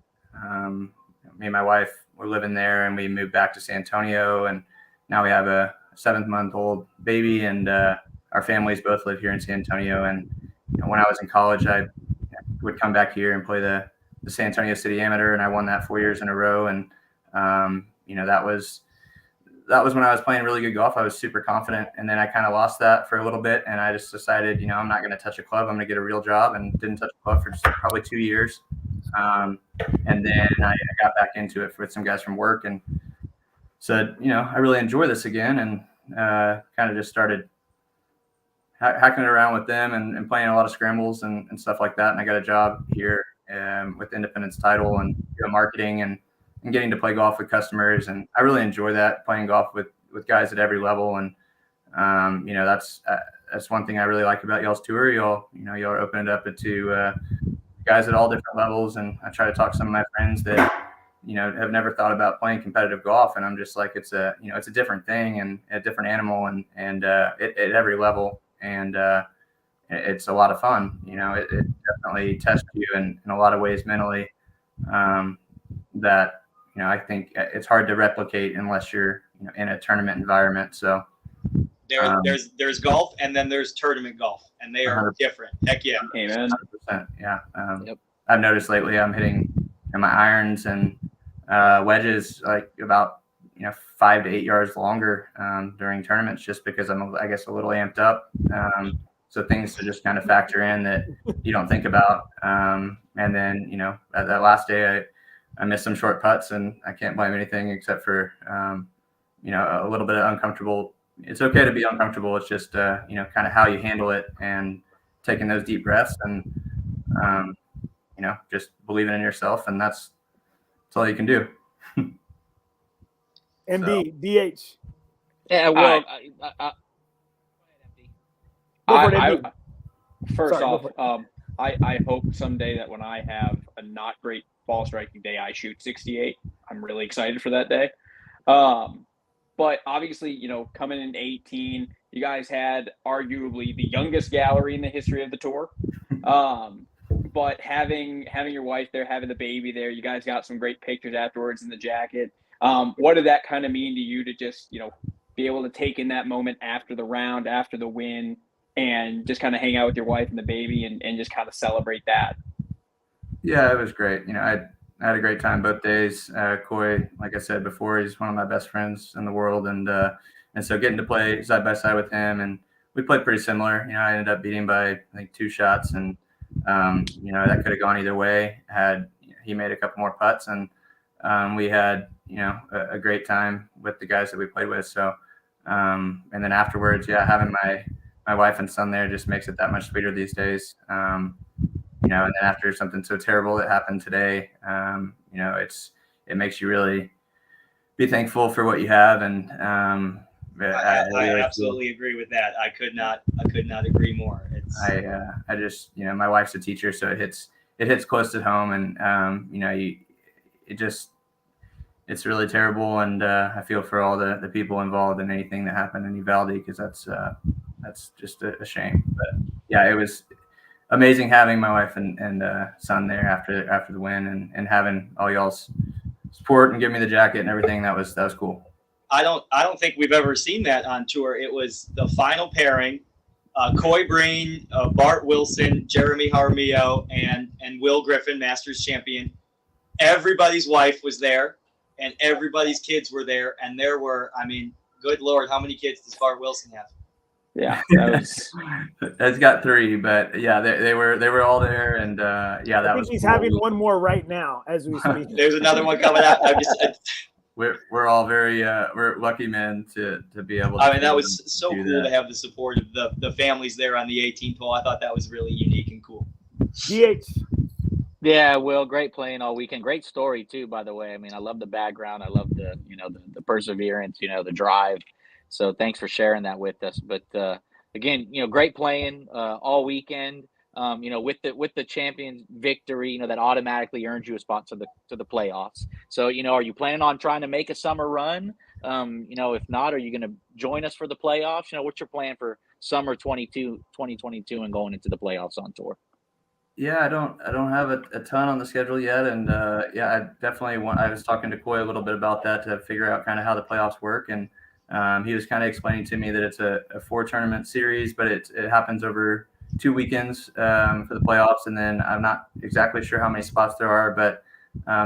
me and my wife were living there, and we moved back to San Antonio, and now we have a 7-month-old baby, and our families both live here in San Antonio. And when I was in college, I would come back here and play the San Antonio City Amateur, and I won that 4 years in a row. And that was when I was playing really good golf. I was super confident, and then I kind of lost that for a little bit, and I just decided, I'm not going to touch a club. I'm going to get a real job, and didn't touch a club for just probably 2 years. And then I got back into it with some guys from work, and said, I really enjoy this again, and kind of just started hacking it around with them and playing a lot of scrambles and stuff like that. And I got a job here with Independence Title and doing marketing and getting to play golf with customers. And I really enjoy that, playing golf with guys at every level. And that's one thing I really like about y'all's tour. Y'all are opening it up to guys at all different levels. And I try to talk to some of my friends that have never thought about playing competitive golf, and I'm just like, it's a different thing and a different animal, and at every level, and it's a lot of fun. It definitely tests you in a lot of ways mentally, that I think it's hard to replicate unless you're in a tournament environment. So there's golf, and then there's tournament golf, and they are 100%. Different. Heck yeah. Amen. 100%. Yeah. Yep. I've noticed lately I'm hitting my irons and wedges like about 5 to 8 yards longer during tournaments, just because I'm, I guess, a little amped up. So things to just kind of factor in that you don't think about. And then, at that last day, I missed some short putts, and I can't blame anything except for, a little bit of uncomfortable. It's okay to be uncomfortable. It's just, kind of how you handle it and taking those deep breaths and, just believing in yourself. And that's all you can do. MD, DH. Yeah, well, first off, I hope someday that when I have a not great ball striking day, I shoot 68. I'm really excited for that day. But obviously, coming in 18, you guys had arguably the youngest gallery in the history of the tour. But having your wife there, having the baby there, you guys got some great pictures afterwards in the jacket. What did that kind of mean to you to just, be able to take in that moment after the round, after the win, and just kind of hang out with your wife and the baby and just kind of celebrate that? Yeah, it was great. I had a great time both days. Coy, like I said before, he's one of my best friends in the world. And so getting to play side by side with him, and we played pretty similar. I ended up beating by, I think, 2 shots, and, that could have gone either way had he made a couple more putts. And we had, a great time with the guys that we played with. So, and then afterwards, having my wife and son there just makes it that much sweeter these days. And then after something so terrible that happened today, it makes you really be thankful for what you have. And I absolutely agree with that. I could not agree more. I just, my wife's a teacher, so it hits close to home, and it's really terrible. And I feel for all the people involved in anything that happened in Uvalde, because that's just a shame. But yeah, it was amazing having my wife and son there after the win, and having all y'all's support and give me the jacket and everything. That was cool. I don't think we've ever seen that on tour. It was the final pairing, Coy Breen, Bart Wilson, Jeremy Jaramillo, and Will Griffin, Masters champion. Everybody's wife was there, and everybody's kids were there. And there were, good Lord, how many kids does Bart Wilson have? Yeah, it's got 3, but yeah, they were all there, and that I think was. He's cool. having one more right now as we speak. There's another one coming out. We're all very we're lucky men to be able to. That was so cool to have the support of the families there on the 18th hole. I thought that was really unique and cool. DH. Yeah, Will, great playing all weekend. Great story too, by the way. I love the background. I love the the perseverance, the drive. So thanks for sharing that with us. But again, great playing all weekend. With the champion victory, that automatically earns you a spot to the playoffs. So, are you planning on trying to make a summer run? If not, are you going to join us for the playoffs? What's your plan for summer 2022 and going into the playoffs on tour? Yeah, I don't have a ton on the schedule yet, and I definitely I was talking to Coy a little bit about that to figure out kind of how the playoffs work, and he was kind of explaining to me that it's a 4-tournament series, but it happens over 2 weekends for the playoffs, and then I'm not exactly sure how many spots there are, but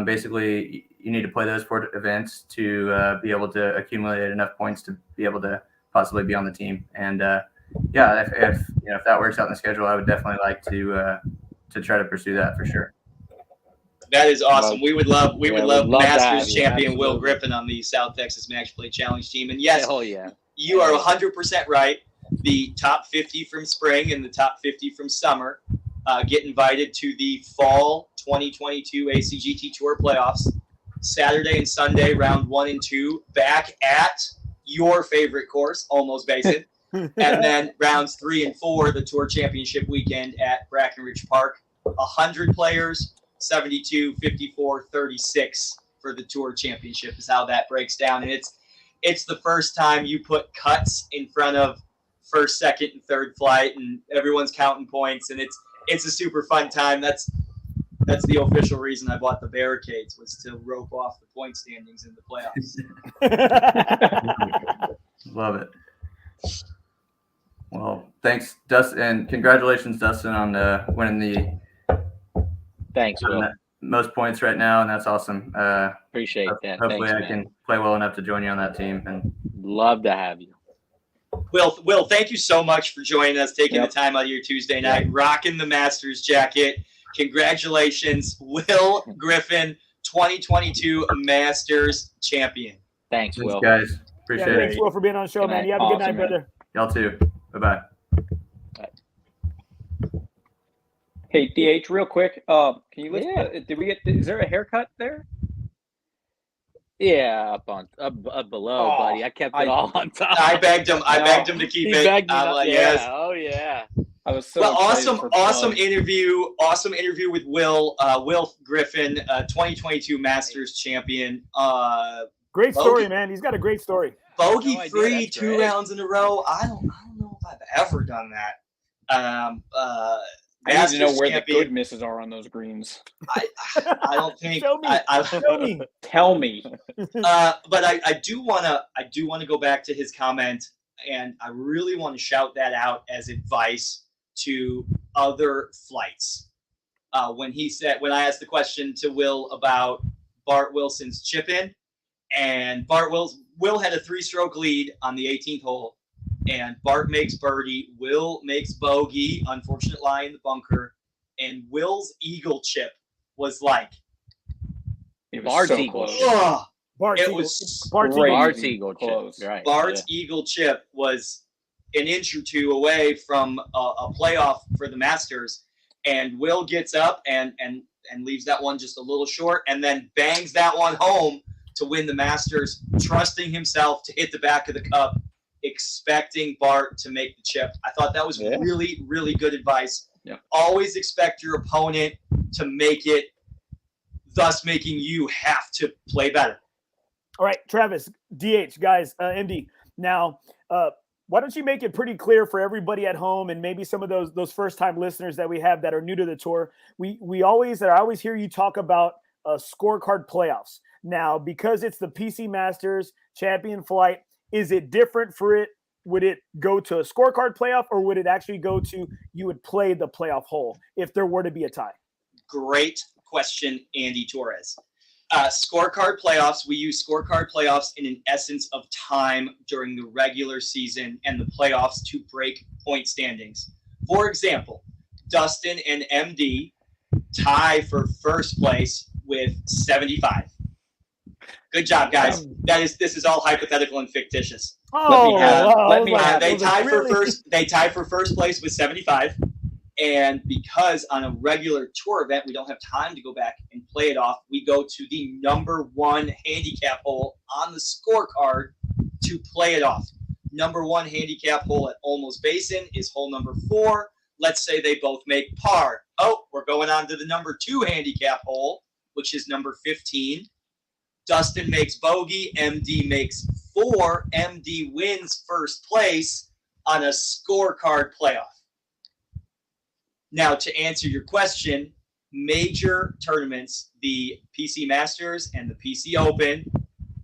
basically you need to play those 4 events to be able to accumulate enough points to be able to possibly be on the team. And if that works out in the schedule, I would definitely like to try to pursue that for sure. That is awesome. We would love Masters champion Will Griffin on the South Texas Match Play Challenge team. And yes, you are 100% right. The top 50 from spring and the top 50 from summer get invited to the fall 2022 ACGT Tour playoffs. Saturday and Sunday, round 1 and 2, back at your favorite course, Almost Basin. And then rounds 3 and 4, the Tour Championship weekend at Brackenridge Park. 100 players, 72, 54, 36 for the Tour Championship is how that breaks down. And it's the first time you put cuts in front of first, second, and third flight, and everyone's counting points, and it's a super fun time. That's the official reason I bought the barricades, was to rope off the point standings in the playoffs. Love it. Well, thanks, Dustin, and congratulations, Dustin, on winning the. Thanks, Will. most points right now, and that's awesome. Appreciate that. Hopefully, Thanks, I can play well enough to join you on that team. And love to have you. Will, thank you so much for joining us, taking Yep. the time out of your Tuesday night, rocking the Masters jacket. Congratulations, Will Griffin, 2022 Masters champion. Thanks, thanks, Will. guys. Appreciate Thanks, it. Will, for being on the show, Good man. night. You have a good Awesome, night, man. brother. Y'all too. Bye-bye. Hey, DH, real quick. Can you list? Yeah. Did we get? Is there a haircut there? Yeah, up below, Oh, buddy. I kept it all on top. I begged him to keep He it. begged me I'm not- like, yeah. yes. Oh yeah. I was so Well, excited for awesome Bug. interview. Awesome interview with Will. Will Griffin, 2022 Masters champion. Great story, Bogey. man. He's got a great story. Bogey No idea, free that's 2 great. rounds in a row. I don't know if I've ever done that. I need to Masters know where champion. the good misses are on those greens. I don't think. Show me. I Show me. Tell me. but I do wanna go back to his comment, and I really want to shout that out as advice to other flights. When I asked the question to Will about Bart Wilson's chip in, and Will had a 3-stroke lead on the 18th hole, and Bart makes birdie, Will makes bogey, unfortunate lie in the bunker, and Will's eagle chip was like, It was Bart's so eagle. close. oh, Bart's It Eagle. was Bart's great. Eagle. Bart's eagle chip. Close. Right. Bart's eagle chip was an inch or two away from a playoff for the Masters, and Will gets up and leaves that one just a little short, and then bangs that one home to win the Masters, trusting himself to hit the back of the cup, expecting Bart to make the chip. I thought that was really, really good advice. Yeah. Always expect your opponent to make it, thus making you have to play better. All right, Travis, DH, guys, MD. Now, why don't you make it pretty clear for everybody at home and maybe some of those first-time listeners that we have that are new to the tour? I always hear you talk about scorecard playoffs. Now, because it's the PC Masters Champion Flight, is it different for it? Would it go to a scorecard playoff, or would it actually go to you would play the playoff hole if there were to be a tie? Great question, Andy Torres. Scorecard playoffs, we use scorecard playoffs in an essence of time during the regular season and the playoffs to break point standings. For example, Dustin and MD tie for first place with 75. Good job, guys. This is all hypothetical and fictitious. Oh, let me have They tie for first place with 75. And because on a regular tour event, we don't have time to go back and play it off, we go to the number 1 handicap hole on the scorecard to play it off. Number 1 handicap hole at Olmos Basin is hole number 4. Let's say they both make par. Oh, we're going on to the number 2 handicap hole, which is number 15. Dustin makes bogey. MD makes 4. MD wins first place on a scorecard playoff. Now, to answer your question, major tournaments, the PC Masters and the PC Open,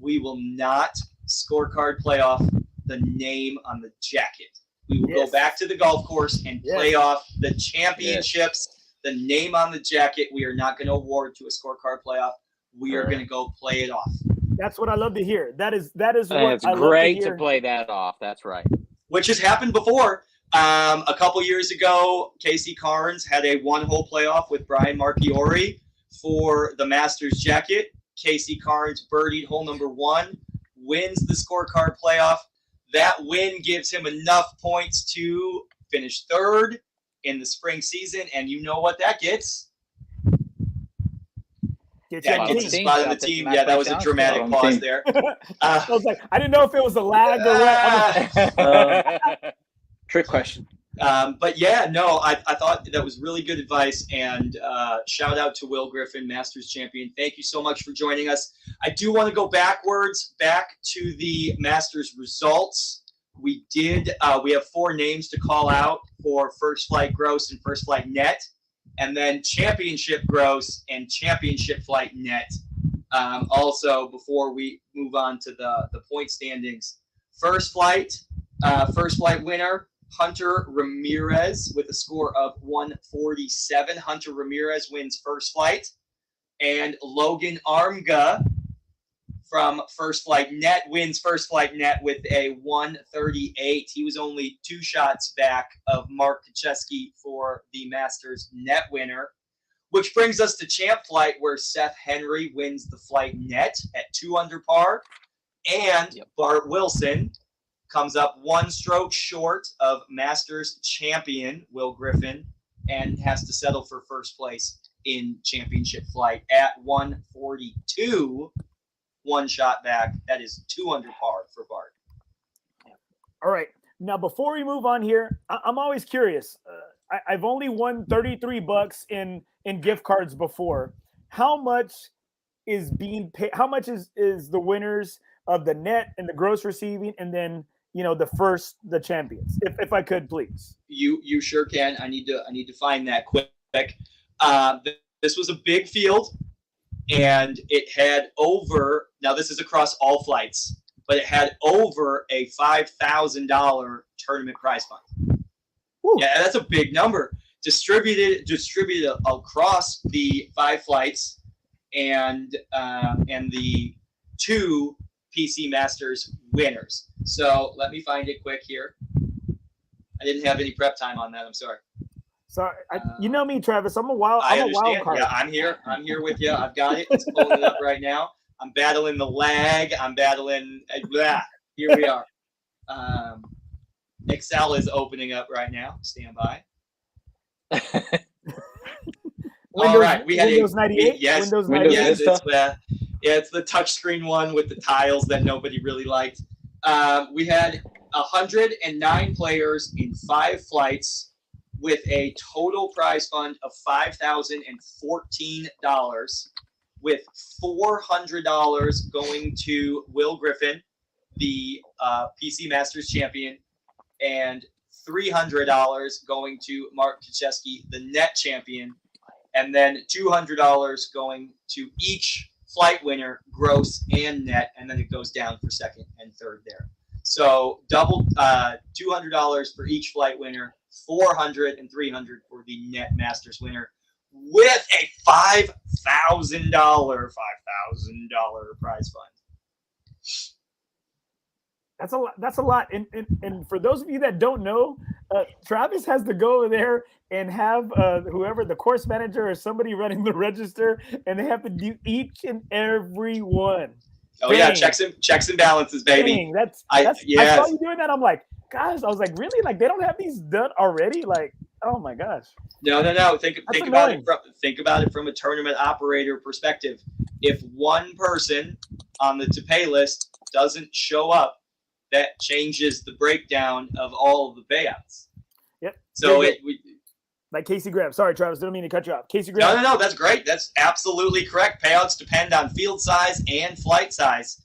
we will not scorecard playoff the name on the jacket. We will go back to the golf course and play off the championships, the name on the jacket. We are not going to award to a scorecard playoff. We are going to go play it off. That's what I love to hear. That is what It's I love great to to hear. play that off. That's right. Which has happened before. A couple years ago, Casey Carnes had a 1-hole playoff with Brian Marchiori for the Masters jacket. Casey Carnes birdied hole number 1, wins the scorecard playoff. That win gives him enough points to finish 3rd in the spring season, and you know what that gets? That gets a spot on the team. Yeah, that was a dramatic pause there. I was like, I didn't know if it was a lag or what. Trick question. But yeah, no, I thought that was really good advice, and shout out to Will Griffin, Masters champion. Thank you so much for joining us. I do want to go back to the Masters results. We have 4 names to call out for first flight gross and first flight net, and then championship gross and championship flight net. Also, before we move on to the point standings, first flight winner, Hunter Ramirez with a score of 147. Hunter Ramirez wins first flight. And Logan Armga from First Flight Net wins First Flight Net with a 138. He was only 2 shots back of Mark Kacheski for the Masters net winner, which brings us to Champ Flight, where Seth Henry wins the Flight Net at 2 under par, and Bart Wilson comes up 1 stroke short of Masters champion Will Griffin and has to settle for first place in Championship Flight at 142. 1 shot back. That is 2 under par for Bart. All right. Now, before we move on here, I'm always curious. I've only won $33 in gift cards before. How much is being paid? How much is the winners of the net and the gross receiving, and then the champions? If I could, please. You sure can. I need to find that quick. This was a big field. And it had over, now this is across all flights, but it had over a $5,000 tournament prize fund. Woo. Yeah, that's a big number. Distributed across the 5 flights and the 2 PC Masters winners. So let me find it quick here. I didn't have any prep time on that. I'm sorry. Sorry, you know me, Travis. I'm a wild card. Yeah, I'm here. I'm here with you. I've got it. It's pulling it up right now. I'm battling the lag. I'm battling. Here we are. Excel is opening up right now. Stand by. All right, we had Windows 98. Yes, Windows 98. Yes, it's the touchscreen one with the tiles that nobody really liked. We had 109 players in 5 flights, with a total prize fund of $5,014, with $400 going to Will Griffin, the PC Masters champion, and $300 going to Mark Kacheski, the net champion, and then $200 going to each flight winner, gross and net, and then it goes down for second and third there. So double $200 for each flight winner, $400 and $300 for the net Masters winner, with a $5,000 prize fund. That's a lot. And for those of you that don't know, Travis has to go over there and have whoever the course manager or somebody running the register, and they have to do each and every one. Oh yeah, checks and balances, baby. I saw you doing that. I'm like, gosh, I was like, really? Like, they don't have these done already? Like, oh my gosh. No. Think about it from a tournament operator perspective. If one person on the to pay list doesn't show up, that changes the breakdown of all of the payouts. Yep. So like Casey Graham. Sorry, Travis, didn't mean to cut you off. Casey Graham. No, that's great. That's absolutely correct. Payouts depend on field size and flight size.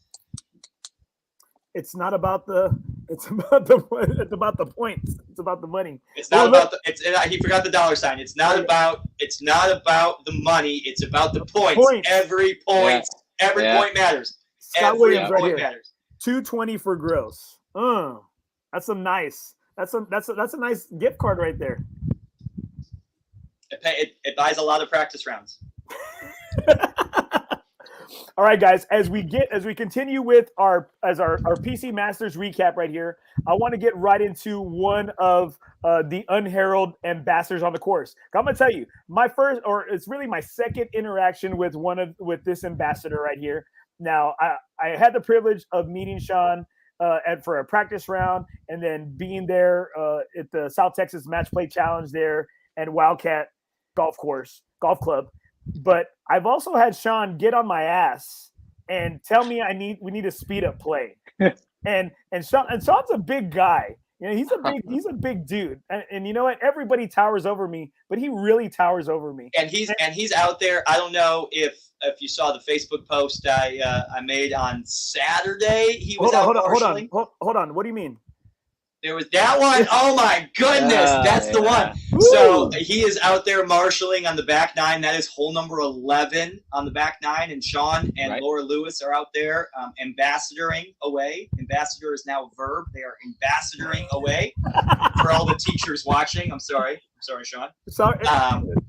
It's not about it's about the points. It's about the money. It's not about he forgot the $sign. It's not about the money. It's about the points. Every point matters. Scott Every Williams point right here. matters. $220 for gross. That's a nice gift card right there. It buys a lot of practice rounds. All right, guys, as we continue with our PC Masters recap right here, I want to get right into one of the unheralded ambassadors on the course. I'm going to tell you, it's really my second interaction with this ambassador right here. Now, I had the privilege of meeting Sean for a practice round, and then being there at the South Texas Match Play Challenge there and Wildcat Golf Club. But I've also had Sean get on my ass and tell me we need to speed up play. and Sean's a big guy. He's a big dude. And you know what? Everybody towers over me, but he really towers over me. And he's out there. I don't know if you saw the Facebook post I made on Saturday. He was hold on. What do you mean? There was that one. Oh my goodness, that's the one. Woo. So he is out there marshaling on the back 9. That is hole number 11 on the back 9. And Sean and Laura Lewis are out there ambassadoring away. Ambassador is now a verb. They are ambassadoring away. For all the teachers watching, I'm sorry, Sean. Sorry,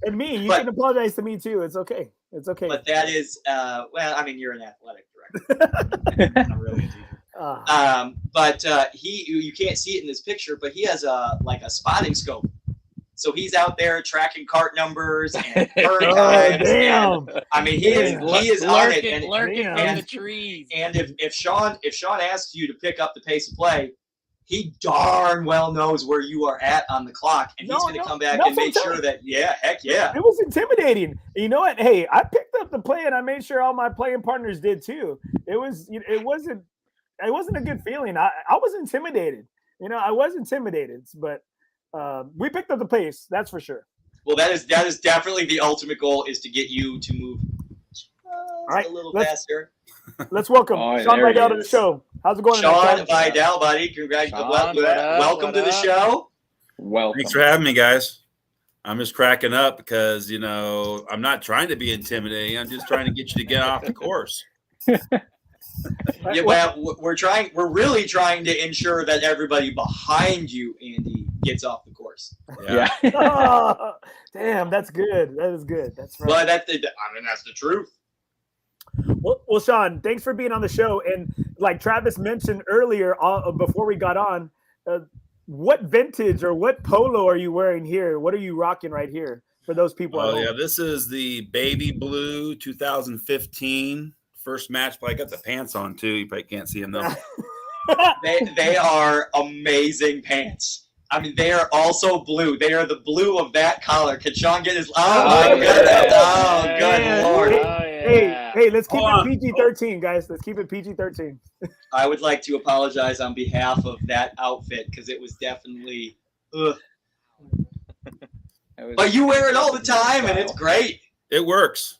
and me. You can apologize to me too. It's okay. It's okay. But that is, well, I mean, you're an athletic director. I'm not really a teacher. But you can't see it in this picture, but he has a spotting scope. So he's out there tracking cart numbers and turn times. Damn. And, I mean, he is on it. And, lurking in the trees. And if Sean asks you to pick up the pace of play, he darn well knows where you are at on the clock, and he's going to come back and make sure that, heck yeah. It was intimidating. You know what? Hey, I picked up the play, and I made sure all my playing partners did too. It wasn't a good feeling. I was intimidated. I was intimidated, but we picked up the pace. That's for sure. Well, that is definitely the ultimate goal, is to get you to move a little faster. Let's welcome Sean Vidal to the show. How's it going? Sean Vidal, buddy. Congratulations. Welcome to the show. Welcome. Thanks for having me, guys. I'm just cracking up because, I'm not trying to be intimidating. I'm just trying to get you to get off the course. Yeah, well, we're really trying to ensure that everybody behind you, Andy, gets off the course. Yeah. Oh, damn, that's good. That is good. That's right. Well, that's the truth. Well, Sean, thanks for being on the show. And like Travis mentioned earlier, before we got on, what vintage or what polo are you wearing here? What are you rocking right here for those people? Oh, yeah, this is the baby blue 2015 first match play. I got the pants on too. You probably can't see them though. They are amazing pants. I mean, they are also blue. They are the blue of that collar. Can Sean get his? Oh my goodness! Oh, good Lord! Hey, let's keep it PG-13, guys. Let's keep it PG-13. I would like to apologize on behalf of that outfit because it was definitely. But you wear it all the time, and it's great. It works.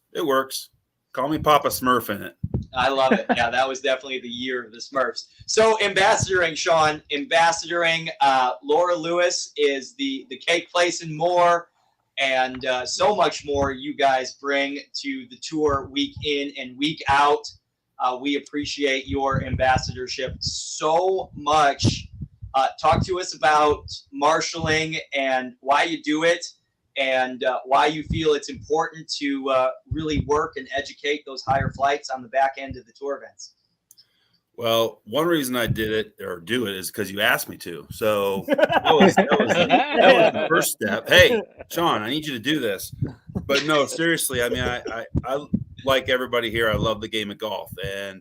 Call me Papa Smurf in it. I love it. Yeah, that was definitely the year of the Smurfs. So ambassadoring, Sean, Laura Lewis is the cake place and more, and so much more you guys bring to the tour week in and week out. We appreciate your ambassadorship so much. Talk to us about marshaling and why you do it, and why you feel it's important to really work and educate those higher flights on the back end of the tour events. Well, one reason I did it or do it is because you asked me to. So that was the first step. Hey, Sean, I need you to do this. But no, seriously, I mean, I like everybody here, I love the game of golf. And,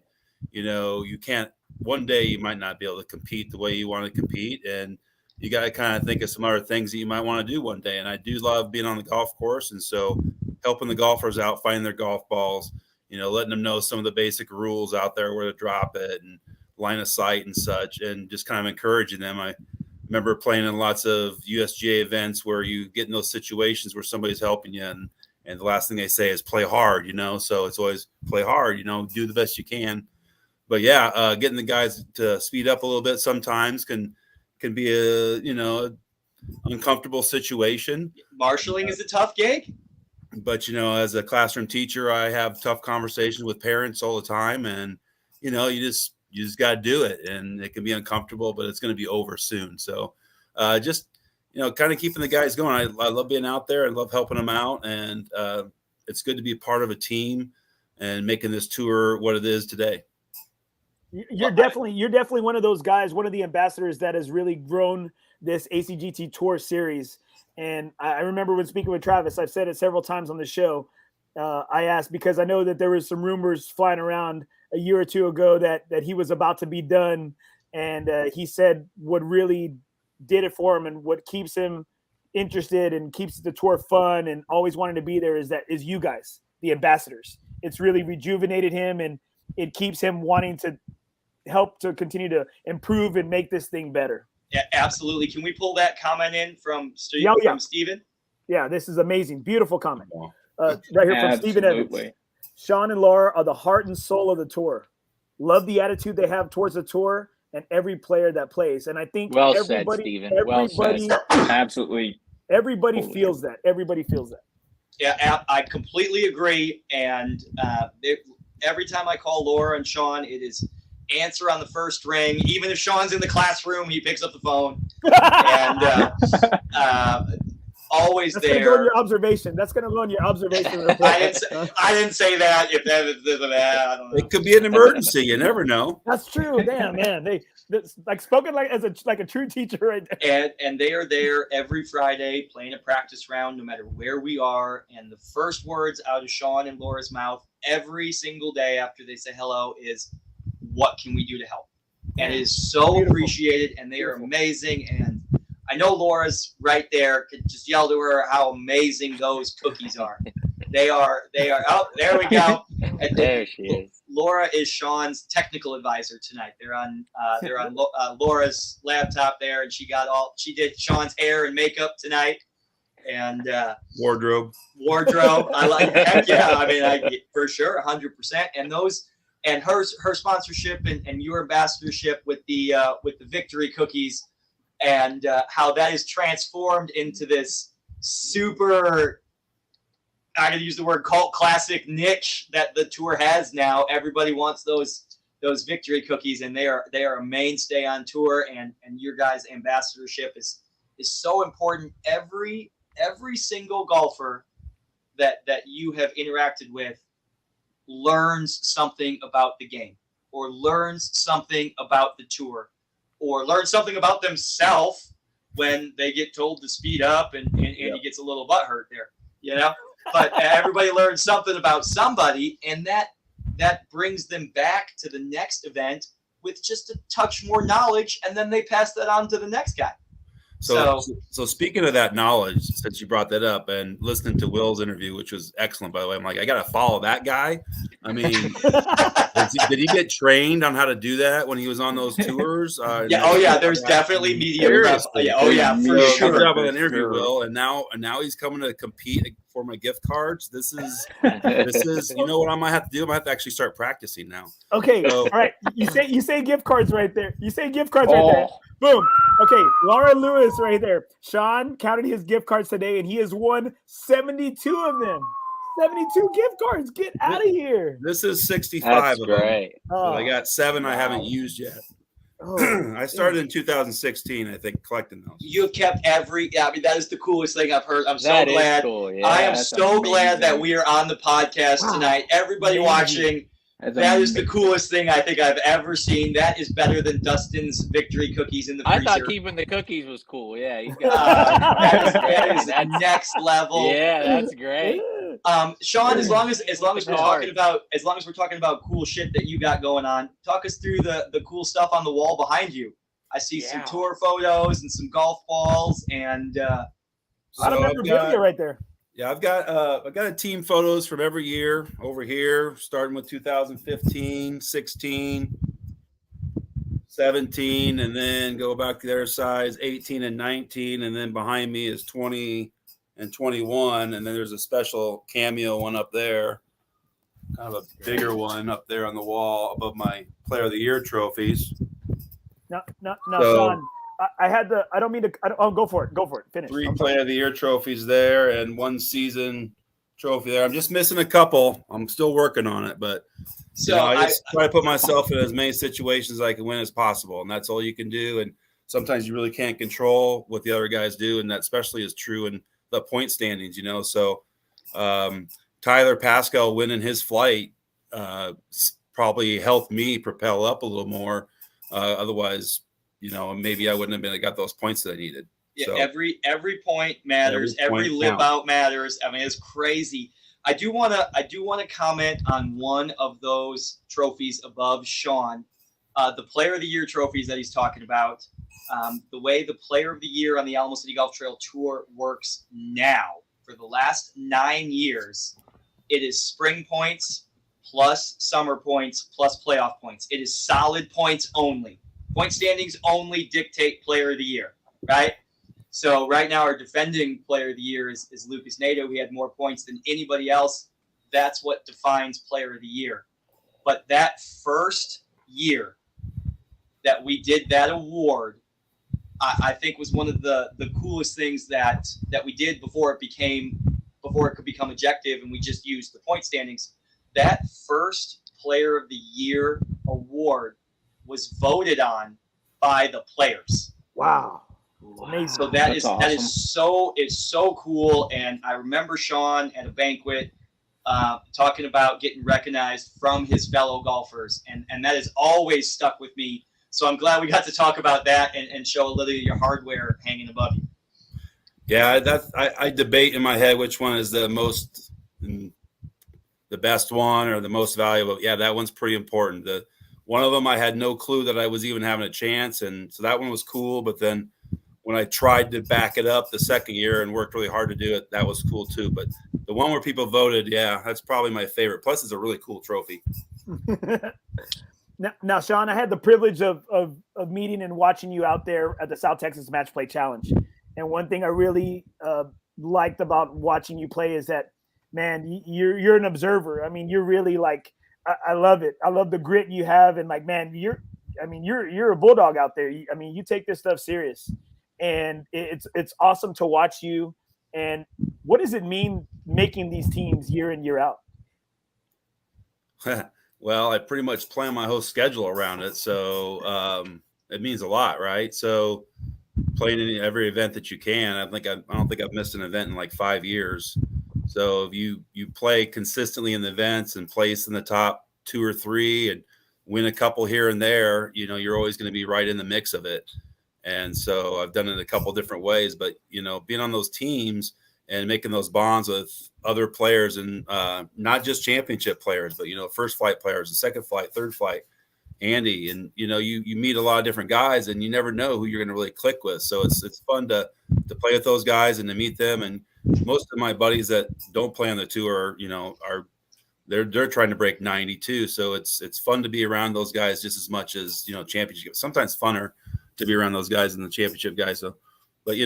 you can't – one day you might not be able to compete the way you want to compete. And you got to kind of think of some other things that you might want to do one day. And I do love being on the golf course. And so helping the golfers out, finding their golf balls, letting them know some of the basic rules out there, where to drop it and line of sight and such, and just kind of encouraging them. I remember playing in lots of USGA events where you get in those situations where somebody's helping you. And the last thing they say is play hard, so it's always play hard, do the best you can. But yeah, getting the guys to speed up a little bit sometimes can be a uncomfortable situation. Marshalling is a tough gig. But as a classroom teacher, I have tough conversations with parents all the time, and you just got to do it, and it can be uncomfortable, but it's going to be over soon. So just kind of keeping the guys going. I love being out there. I love helping them out, and it's good to be part of a team and making this tour what it is today. You're definitely one of those guys, one of the ambassadors that has really grown this ACGT Tour series. And I remember when speaking with Travis, I've said it several times on the show. I asked because I know that there was some rumors flying around a year or two ago that he was about to be done. And he said what really did it for him and what keeps him interested and keeps the tour fun and always wanting to be there is you guys, the ambassadors. It's really rejuvenated him, and it keeps him wanting to help to continue to improve and make this thing better. Yeah, absolutely. Can we pull that comment in from Steven? Yeah, this is amazing. Beautiful comment. Right here from Steven Evans. Sean and Laura are the heart and soul of the tour. Love the attitude they have towards the tour and every player that plays. And I think everybody, absolutely. Everybody feels that. Everybody feels that. Yeah, I completely agree. And every time I call Laura and Sean, it is answer on the first ring. Even if Sean's in the classroom, he picks up the phone. And always That's gonna go in there. your observation. That's gonna go in your observation report. I didn't say that. If that is that, I don't know. It could be an emergency. You never know. That's true. Damn, man. That's like spoken like a true teacher right there. And they are there every Friday playing a practice round, no matter where we are. And the first words out of Sean and Laura's mouth every single day after they say hello is, "What can we do to help?" And it is so Beautiful. Appreciated, and they are amazing. And I know Laura's right there. Could just yell to her how amazing those cookies are. They are. Oh, there we go. And There she is. Laura is Sean's technical advisor tonight. They're on Laura's laptop there, and she did Sean's hair and makeup tonight, and Wardrobe. I like heck yeah. I mean, for sure, 100%. And her sponsorship and your ambassadorship with the victory cookies, and how that is transformed into this super, I'm going to use the word cult classic niche that the tour has now. Everybody wants those victory cookies, and they are a mainstay on tour. And your guys' ambassadorship is so important. Every single golfer that you have interacted with learns something about the game, or learns something about the tour, or learns something about themselves when they get told to speed up, and he gets a little butthurt there, you know. But everybody learns something about somebody, and that brings them back to the next event with just a touch more knowledge, and then they pass that on to the next guy. So speaking of that knowledge, since you brought that up, and listening to Will's interview, which was excellent, by the way, I'm like, I got to follow that guy. I mean, did he get trained on how to do that when he was on those tours? Yeah. Oh yeah. There's definitely media. Yeah, oh yeah, for sure. Good job on the interview, Will. And now he's coming to compete for my gift cards. This is, you know what I might have to do? I might have to actually start practicing now. Okay. So, all right. You say gift cards right there. You say gift cards right there. Boom. Okay. Laura Lewis right there. Sean counted his gift cards today, and he has won 72 of them. 72 gift cards. Get out of here. This is 65 That's of great. them. Oh. I got 7 I haven't used yet. Oh, I started in 2016, I think, collecting those. You've kept I mean, that is the coolest thing I've heard. I'm so glad. Cool. Yeah, I am so glad that we are on the podcast tonight. Everybody watching, that is the coolest thing I think I've ever seen. That is better than Dustin's victory cookies in the freezer. I thought keeping the cookies was cool. Yeah, he's got that is next level. Yeah, that's great. Sean, as long as we're talking about cool shit that you got going on, talk us through the cool stuff on the wall behind you. I see some tour photos and some golf balls and a lot of memorabilia right there. Yeah, I've got a team photos from every year over here, starting with 2015, 16, 17, and then go back to their size, 18 and 19, and then behind me is 20 and 21, and then there's a special cameo one up there, kind of a bigger one up there on the wall above my Player of the Year trophies. No, Sean. I don't mean to. Go for it. Finish. 3 Player of the Year trophies there, and 1 season trophy there. I'm just missing a couple. I'm still working on it, but I just try to put myself in as many situations I can win as possible, and that's all you can do. And sometimes you really can't control what the other guys do, and that especially is true in the point standings. So Tyler Pascal winning his flight probably helped me propel up a little more. Otherwise, maybe I wouldn't have got those points that I needed. Yeah, so, every point matters. Every lip out matters. I mean, it's crazy. I do want to comment on one of those trophies above Sean, the Player of the Year trophies that he's talking about. The way the Player of the Year on the Alamo City Golf Trail Tour works now, for the last 9 years, it is spring points plus summer points plus playoff points. It is solid points only. Point standings only dictate Player of the Year, right? So right now our defending Player of the Year is Lucas Nato. He had more points than anybody else. That's what defines Player of the Year. But that first year that we did that award, I think was one of the coolest things that we did before it could become objective and we just used the point standings. That first Player of the Year award was voted on by the players. Wow. Amazing. So That's that awesome. is so cool. And I remember Sean at a banquet talking about getting recognized from his fellow golfers, and that has always stuck with me. So I'm glad we got to talk about that and show a little of your hardware hanging above you. Yeah, I debate in my head which one is the best one or the most valuable. Yeah, that one's pretty important. One of them I had no clue that I was even having a chance, and so that one was cool. But then when I tried to back it up the second year and worked really hard to do it, that was cool too. But the one where people voted, yeah, that's probably my favorite. Plus, it's a really cool trophy. Now, Sean, I had the privilege of meeting and watching you out there at the South Texas Match Play Challenge. And one thing I really liked about watching you play is that, man, you're an observer. I mean, you're really like, I love it. I love the grit you have, and like, man, you're a bulldog out there. You take this stuff serious, and it's awesome to watch you. And what does it mean making these teams year in, year out? Well, I pretty much plan my whole schedule around it, so it means a lot, right? So playing in every event that you can. I don't think I've missed an event in like 5 years. So if you play consistently in the events and place in the top 2 or 3 and win a couple here and there, you're always going to be right in the mix of it. And so I've done it a couple different ways, but being on those teams and making those bonds with other players, and not just championship players, but first flight players, the second flight, third flight, Andy, and you meet a lot of different guys, and you never know who you're going to really click with. So it's fun to play with those guys and to meet them. And most of my buddies that don't play on the tour, they're trying to break 92. So it's fun to be around those guys just as much as championship. Sometimes funner to be around those guys than the championship guys. So, but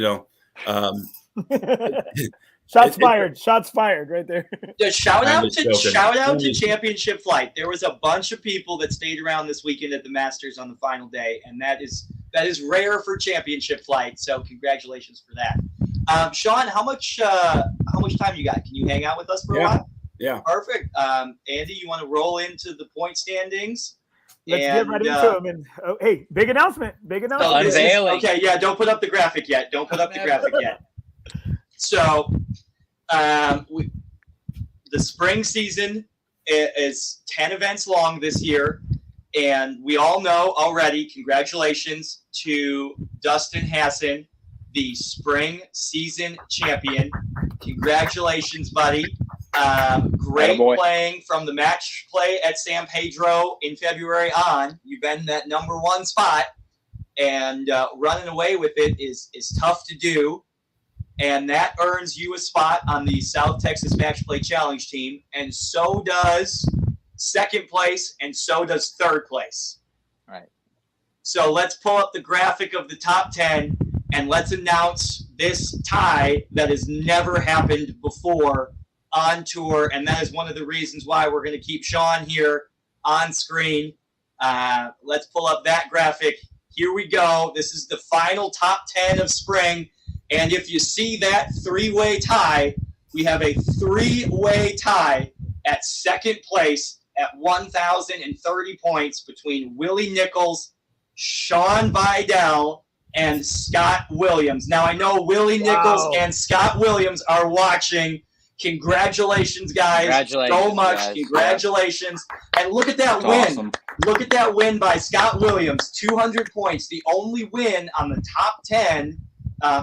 Shots fired right there. Shout out to Championship Flight. There was a bunch of people that stayed around this weekend at the Masters on the final day, and that is rare for Championship Flight. So congratulations for that. Sean, how much time you got? Can you hang out with us for a while? Yeah. Perfect. Andy, you want to roll into the point standings? Let's get right into them. And hey, big announcement. Unveiling. Okay, yeah. Don't put up the graphic yet. So, the spring season is 10 events long this year, and we all know already. Congratulations to Dustin Hassan, the spring season champion. Congratulations, buddy. Great playing from the match play at San Pedro in February on. You've been in that number 1 spot, and running away with it is tough to do. And that earns you a spot on the South Texas Match Play Challenge team, and so does second place, and so does third place. Right. So let's pull up the graphic of the top 10, and let's announce this tie that has never happened before on tour, and that is one of the reasons why we're going to keep Sean here on screen. Let's pull up that graphic. Here we go. This is the final top 10 of spring. And if you see that 3-way tie, we have a 3-way tie at second place at 1,030 points between Willie Nichols, Sean Vidal, and Scott Williams. Now, I know Willie Nichols and Scott Williams are watching. Congratulations, guys. So much. Guys. Congratulations. And look at that win. Awesome. Look at that win by Scott Williams, 200 points, the only win on the top 10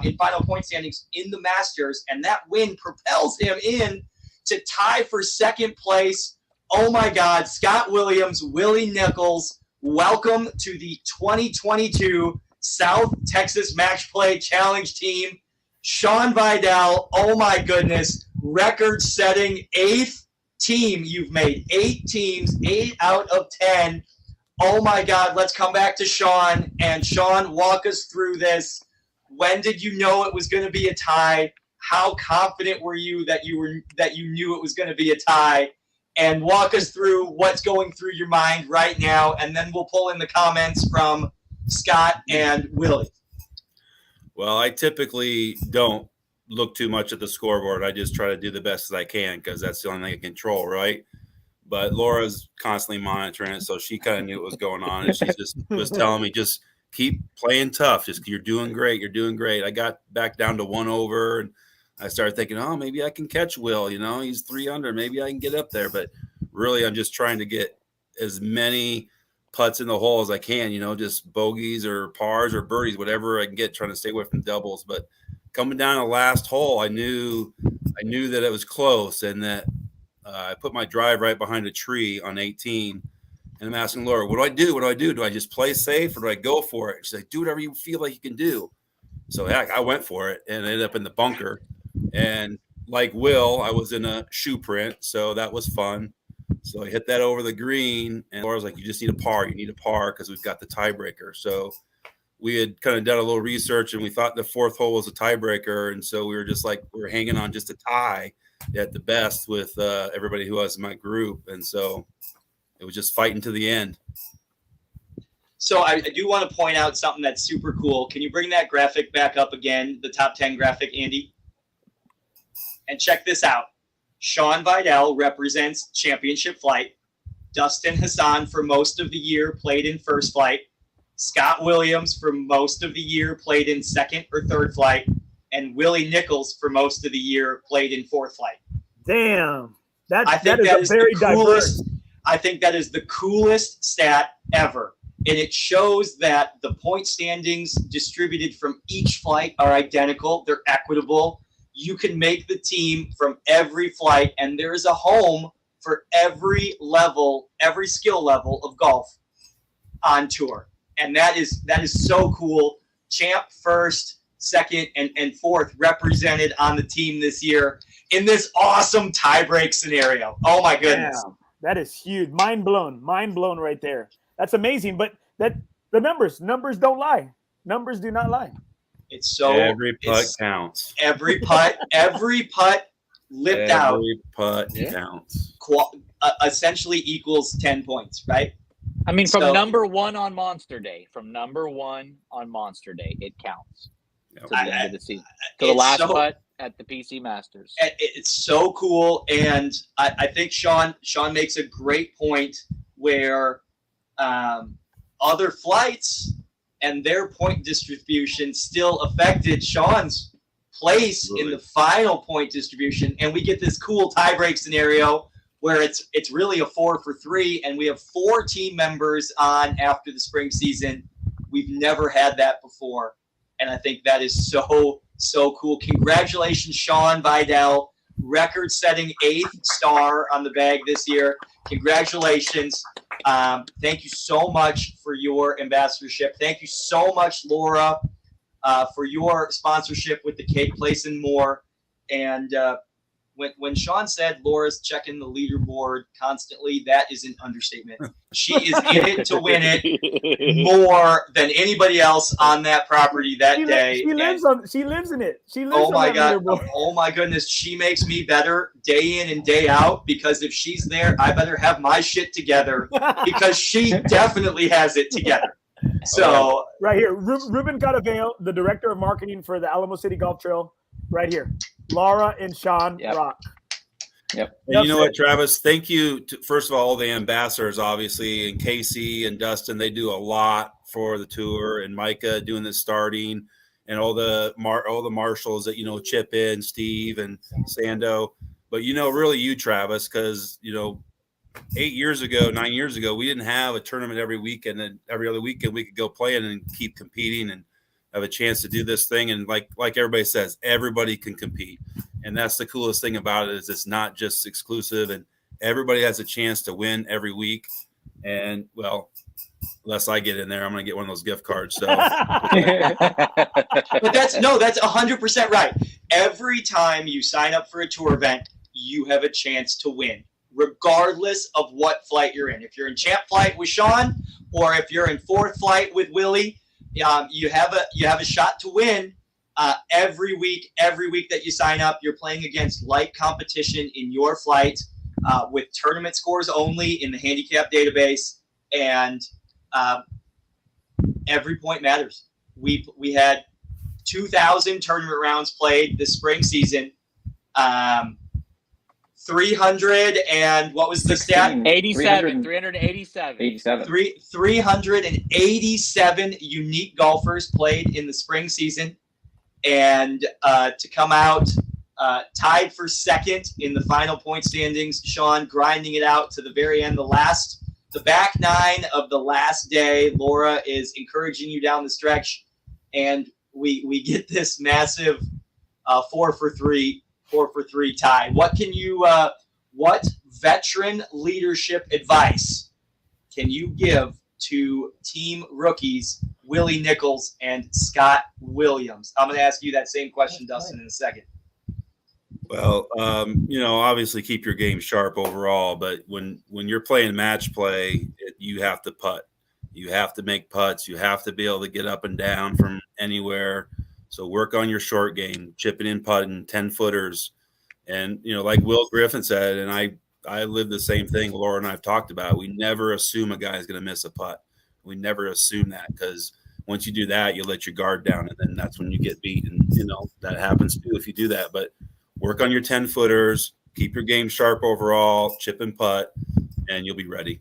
in final point standings in the Masters, and that win propels him in to tie for second place. Oh my God, Scott Williams, Willie Nichols, welcome to the 2022 South Texas Match Play Challenge team. Sean Vidal, oh my goodness, record-setting 8th team you've made. 8 teams, 8 out of 10. Oh my God, let's come back to Sean. And Sean, walk us through this. When did you know it was going to be a tie? How confident were you that you knew it was going to be a tie? And walk us through what's going through your mind right now, and then we'll pull in the comments from Scott and Willie. Well, I typically don't look too much at the scoreboard. I just try to do the best as I can because that's the only thing I can control, right? But Laura's constantly monitoring it, so she kind of knew what was going on, and she just was telling me, just keep playing tough. Just you're doing great. You're doing great. I got back down to 1 over, and I started thinking, oh, maybe I can catch Will. He's 3 under. Maybe I can get up there. But really, I'm just trying to get as many putts in the hole as I can. Just bogeys or pars or birdies, whatever I can get. Trying to stay away from doubles. But coming down the last hole, I knew that it was close, and that I put my drive right behind a tree on 18. And I'm asking Laura, what do I do? What do I do? Do I just play safe or do I go for it? She's like, do whatever you feel like you can do. So I went for it and ended up in the bunker. And like Will, I was in a shoe print, so that was fun. So I hit that over the green, and Laura's like, you just need a par. You need a par because we've got the tiebreaker. So we had kind of done a little research, and we thought the 4th hole was a tiebreaker. And so we were hanging on just a tie at the best with everybody who was in my group. And so it was just fighting to the end. So I do want to point out something that's super cool. Can you bring that graphic back up again, the top 10 graphic, Andy? And check this out. Sean Vidal represents championship flight. Dustin Hassan for most of the year played in first flight. Scott Williams for most of the year played in second or third flight. And Willie Nichols for most of the year played in fourth flight. Damn. That is very the diverse. coolest. I think that is the coolest stat ever. And it shows that the point standings distributed from each flight are identical. They're equitable. You can make the team from every flight, and there is a home for every level, every skill level of golf on tour. And that is so cool. Champ first, second, and fourth represented on the team this year in this awesome tiebreak scenario. Oh my goodness. Damn. That is huge. Mind blown right there. That's amazing. But the numbers don't lie. Numbers do not lie. It's so every putt counts. Every putt lipped out. Every putt counts. Essentially equals 10 points, right? I mean, from number 1 on Monster Day, it counts to the end of the season. To the last putt at the PC Masters. It's so cool, and I think Sean makes a great point where other flights and their point distribution still affected Sean's place in the final point distribution, and we get this cool tiebreak scenario where it's really a 4 for 3, and we have 4 team members on after the spring season. We've never had that before, and I think that is so cool. Congratulations, Sean Vidal, record-setting 8th star on the bag this year. Congratulations. Thank you so much for your ambassadorship. Thank you so much, Laura, for your sponsorship with the Cake Place and more. And when Sean said Laura's checking the leaderboard constantly, that is an understatement. She is in it to win it more than anybody else on that property that day. She lives in it. She lives oh my on that God. leaderboard. Oh my goodness. She makes me better day in and day out, because if she's there, I better have my shit together, because she definitely has it together. So right here, Ruben Cadaveo, the director of marketing for the Alamo City Golf Trail, right here. Laura and Sean rock. Yep. And you know what, Travis? Thank you to, first of all the ambassadors, obviously, and Casey and Dustin. They do a lot for the tour, and Micah doing the starting, and all the marshals that chip in, Steve and Sando. But really you, Travis, because 9 years ago, we didn't have a tournament every weekend, and every other weekend we could go play it and keep competing and have a chance to do this thing. And like everybody says, everybody can compete. And that's the coolest thing about it, is it's not just exclusive, and everybody has a chance to win every week. And unless I get in there, I'm going to get one of those gift cards. So, but that's 100% right. Every time you sign up for a tour event, you have a chance to win, regardless of what flight you're in. If you're in champ flight with Sean, or if you're in fourth flight with Willie, you have a shot to win. Every week that you sign up, you're playing against light competition in your flight, with tournament scores only in the handicap database, and every point matters. We had 2,000 tournament rounds played this spring season. 300 and what was the stat? 87. 387. 387 unique golfers played in the spring season, and to come out tied for second in the final point standings. Sean grinding it out to the very end. The back nine of the last day. Laura is encouraging you down the stretch, and we get this massive 4 for 3 tie. What veteran leadership advice can you give to team rookies Willie Nichols and Scott Williams? I'm going to ask you that same question, Dustin, in a second. Well, obviously keep your game sharp overall, but when you're playing match play, you have to putt. You have to make putts. You have to be able to get up and down from anywhere. So work on your short game, chipping in, putting, 10-footers. And, like Will Griffin said, and I live the same thing Laura and I have talked about, we never assume a guy is going to miss a putt. We never assume that, because once you do that, you let your guard down, and then that's when you get beat. And, that happens too if you do that. But work on your 10-footers, keep your game sharp overall, chip and putt, and you'll be ready.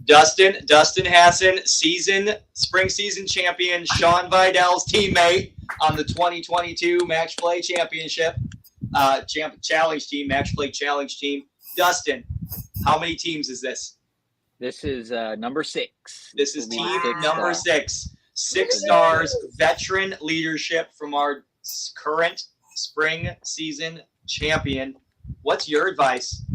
Dustin Hassan, spring season champion, Sean Vidal's teammate on the 2022 Match Play Championship challenge team, Match Play Challenge team. Dustin, how many teams is this? This is number 6. This is team number 6. 6 stars, veteran leadership from our current spring season champion. What's your advice?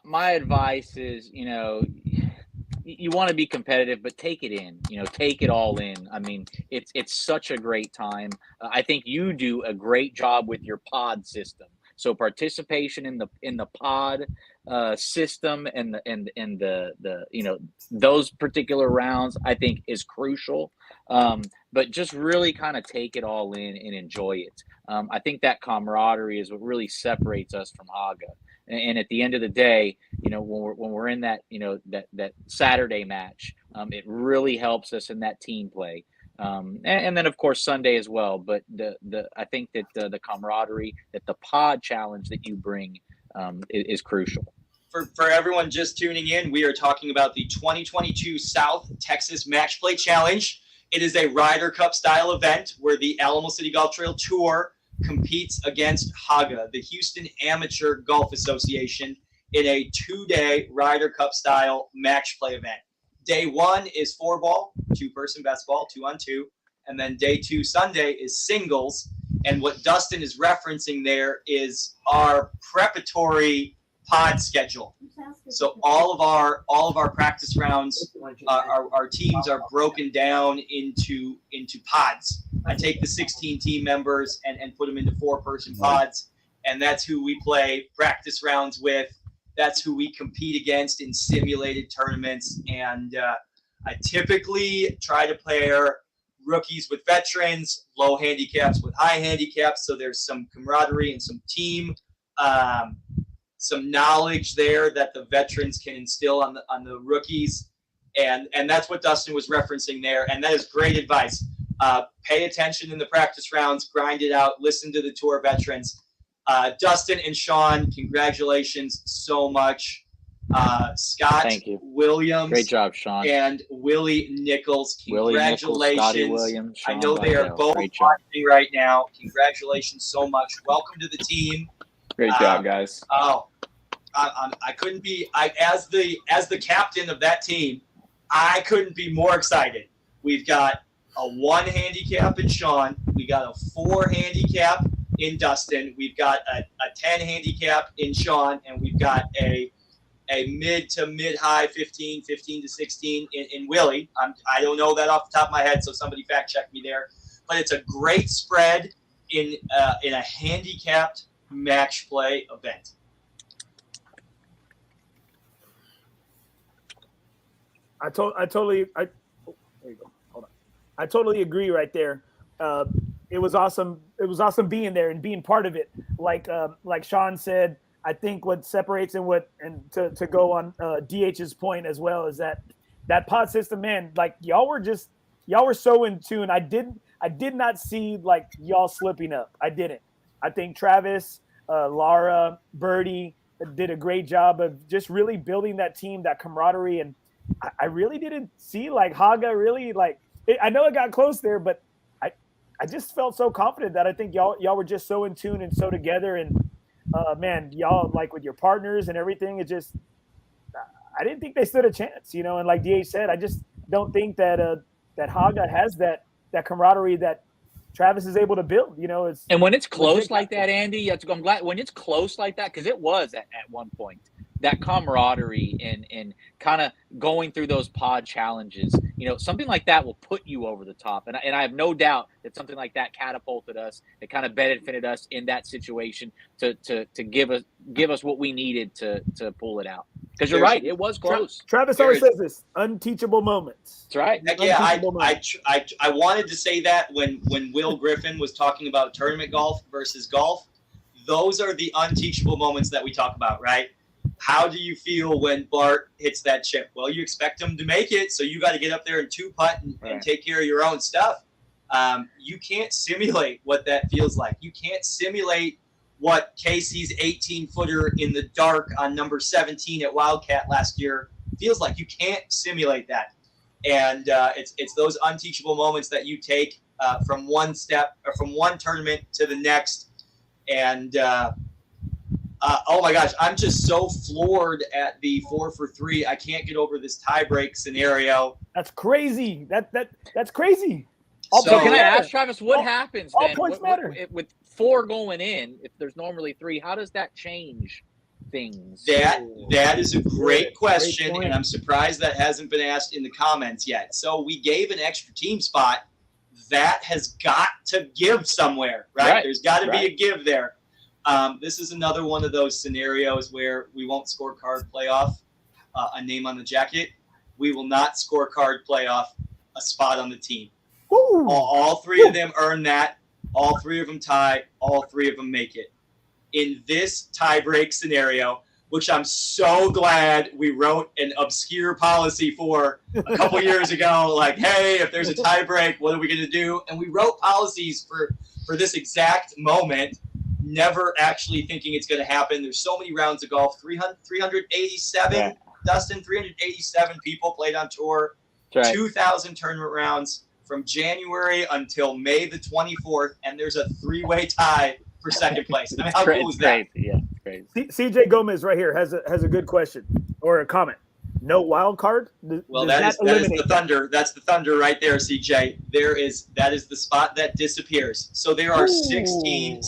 My advice is, you want to be competitive, but take it in, take it all in. I mean, it's such a great time. I think you do a great job with your pod system. So participation in the pod system and the those particular rounds, I think, is crucial. But just really kind of take it all in and enjoy it. I think that camaraderie is what really separates us from Haga. And at the end of the day, when we're in that, that Saturday match, it really helps us in that team play. And then of course Sunday as well. But I think that the camaraderie, that the pod challenge that you bring is crucial. For everyone just tuning in, we are talking about the 2022 South Texas Match Play Challenge. It is a Ryder Cup style event where the Alamo City Golf Trail Tour competes against Haga, the Houston Amateur Golf Association, in a 2-day Ryder Cup style match play event. Day 1 is 4-ball, 2-person best ball, 2-on-2, and then day 2 Sunday is singles. And what Dustin is referencing there is our preparatory pod schedule. So all of our practice rounds, our teams are broken down into pods. I take the 16 team members and put them into 4-person pods, and that's who we play practice rounds with. That's who we compete against in simulated tournaments. And I typically try to pair rookies with veterans, low handicaps with high handicaps, so there's some camaraderie and some team, some knowledge there that the veterans can instill on the rookies. And that's what Dustin was referencing there, and that is great advice. Pay attention in the practice rounds, grind it out, listen to the tour veterans. Dustin and Sean, congratulations so much. Scott, thank you. Williams, great job, Sean, and Willie Nichols, congratulations. Scotty Williams, I know they are both watching right now. Congratulations so much. Welcome to the team. Great job, guys. I couldn't be as the captain of that team, I couldn't be more excited. We've got a 1 handicap in Sean. We got a 4 handicap in Dustin. We've got a 10 handicap in Sean, and we've got a mid to mid high 15 to 16 in Willie. I don't know that off the top of my head, so somebody fact check me there. But it's a great spread in a handicapped match play event. I totally agree right there. It was awesome. It was awesome being there and being part of it. Like Sean said, I think what separates and to go on DH's point as well is that pod system, man, like y'all were so in tune. I did not see like y'all slipping up. I didn't. I think Travis, Lara, Birdie did a great job of just really building that team, that camaraderie. And I really didn't see like Haga really like. I know it got close there, but I just felt so confident that I think y'all were just so in tune and so together. And man, y'all like with your partners and everything. It just I didn't think they stood a chance, And like DH said, I just don't think that that Haga has that camaraderie that Travis is able to build. And when it's close like that, Andy, I'm glad when it's close like that, because it was at one point, that camaraderie and kind of going through those pod challenges, something like that will put you over the top. And I have no doubt that something like that catapulted us. It kind of benefited us in that situation to give us what we needed to pull it out. Because you're right, it was close. Travis always says this: unteachable moments. That's right. Yeah, I wanted to say that when Will Griffin was talking about tournament golf versus golf, those are the unteachable moments that we talk about, right? How do you feel when Bart hits that chip? Well, you expect him to make it, so you got to get up there and two-putt and take care of your own stuff. You can't simulate what that feels like. You can't simulate what Casey's 18-footer in the dark on number 17 at Wildcat last year feels like. You can't simulate that. And it's those unteachable moments that you take from one step or from one tournament to the next. And oh my gosh, I'm just so floored at the 4 for 3. I can't get over this tie break scenario. That's crazy. That's crazy. So can I ask Travis, what happens all then? Points matter. With 4 going in, if there's normally 3, how does that change things? That is a great question, and I'm surprised that hasn't been asked in the comments yet. So we gave an extra team spot. That has got to give somewhere, right? There's got to be a give there. This is another one of those scenarios where we won't scorecard playoff a name on the jacket. We will not scorecard playoff a spot on the team. All 3 of them earn that. All 3 of them tie. All 3 of them make it. In this tie-break scenario, which I'm so glad we wrote an obscure policy for a couple years ago, like, hey, if there's a tie-break, what are we going to do? And we wrote policies for this exact moment, never actually thinking it's going to happen. There's so many rounds of golf, 387, Dustin, 387 people played on tour, 2,000 tournament rounds from January until May the 24th, and there's a 3-way tie for second place. I mean, how cool is that? Yeah, crazy. CJ Gomez right here has a good question or a comment. No wild card? Well, that is the Thunder. That's the Thunder right there, CJ. That is the spot that disappears. So there are 16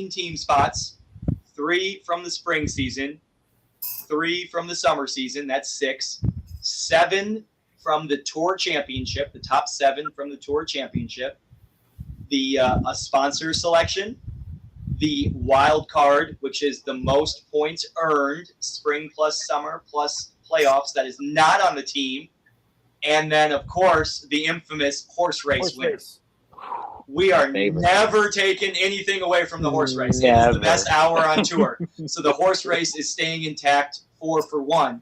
team spots, 3 from the spring season, 3 from the summer season. That's 6. 7 from the Tour Championship, the top 7 from the Tour Championship. The a sponsor selection, the wild card, which is the most points earned, spring plus summer plus playoffs, that is not on the team. And then, of course, the infamous horse race winner. We are never taking anything away from the horse race. It is the best hour on tour. So the horse race is staying intact, 4 for 1.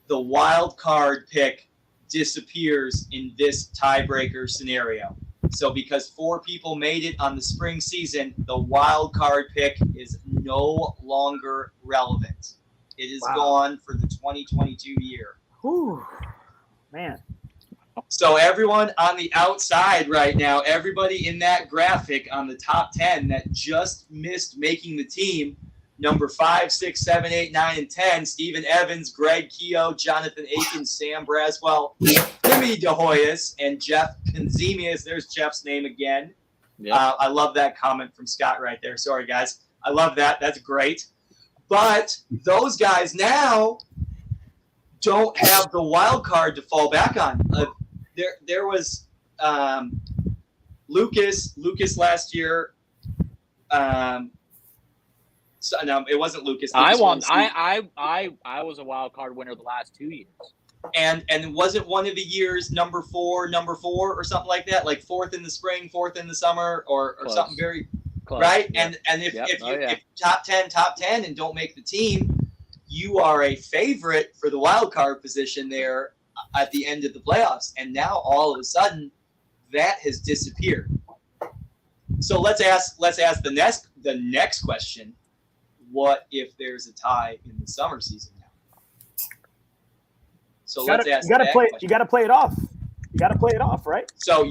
The wild card pick disappears in this tiebreaker scenario. So because 4 people made it on the spring season, the wild card pick is no longer relevant. It is gone for the 2022 year. Whew. Man. So everyone on the outside right now, everybody in that graphic on the top 10 that just missed making the team, number 5, 6, 7, 8, 9, and 10, Stephen Evans, Greg Keogh, Jonathan Aiken, Sam Braswell, Timmy DeHoyas, and Jeff Conzemius. There's Jeff's name again. Yeah. I love that comment from Scott right there. Sorry, guys. I love that. That's great. But those guys now don't have the wild card to fall back on. There was Lucas last year. So, no, it wasn't Lucas. I was a wild card winner the last 2 years. And wasn't one of the years number 4 or something like that, like 4th in the spring, 4th in the summer, or something very close. Right? Yeah. And if if top 10 and don't make the team, you are a favorite for the wild card position there at the end of the playoffs. And now all of a sudden that has disappeared. So let's ask the the next question, what if there's a tie in the summer season now? So let's ask you gotta that play question. you gotta play it off. You got to play it off, right? So,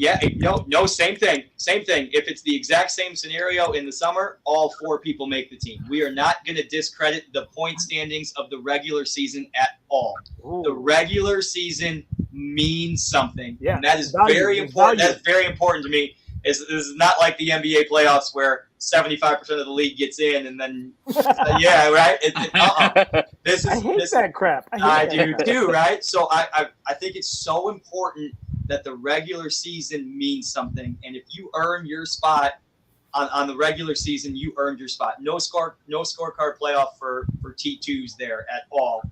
no, same thing. If it's the exact same scenario in the summer, all 4 people make the team. We are not going to discredit the point standings of the regular season at all. Ooh. The regular season means something. Yeah, and that is very important. That's very important to me. This is not like the NBA playoffs where 75% of the league gets in and then, yeah, right? I hate that crap. I do too, right? So I think it's so important that the regular season means something. And if you earn your spot on the regular season, you earned your spot. No scorecard playoff for T2s there at all.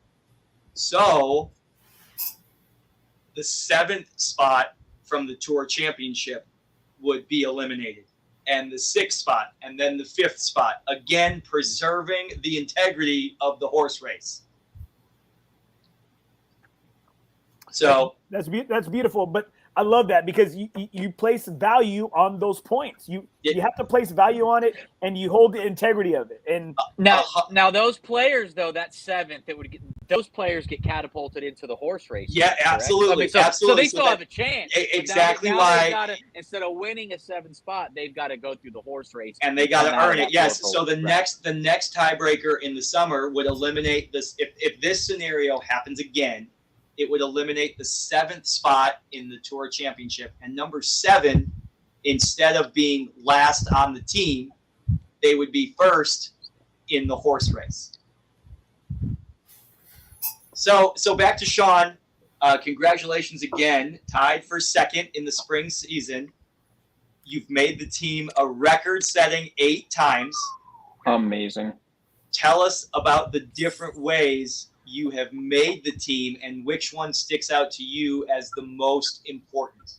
So the 7th spot from the Tour Championship would be eliminated. And the 6th spot, and then the 5th spot. Again, preserving the integrity of the horse race. So that's beautiful, but I love that because you place value on those points. You have to place value on it, and you hold the integrity of it. And now those players though, that 7th, those players get catapulted into the horse race. Yeah, absolutely, absolutely. So they still have a chance. Exactly now why. Instead of winning a 7th spot, they've got to go through the horse race, and they got to earn it. Yes. So the next tiebreaker in the summer would eliminate this. If this scenario happens again, it would eliminate the 7th spot in the Tour Championship. And number 7, instead of being last on the team, they would be first in the horse race. So back to Sean. Congratulations again. Tied for 2nd in the spring season. You've made the team a record-setting 8 times. Amazing. Tell us about the different ways you have made the team and which one sticks out to you as the most important.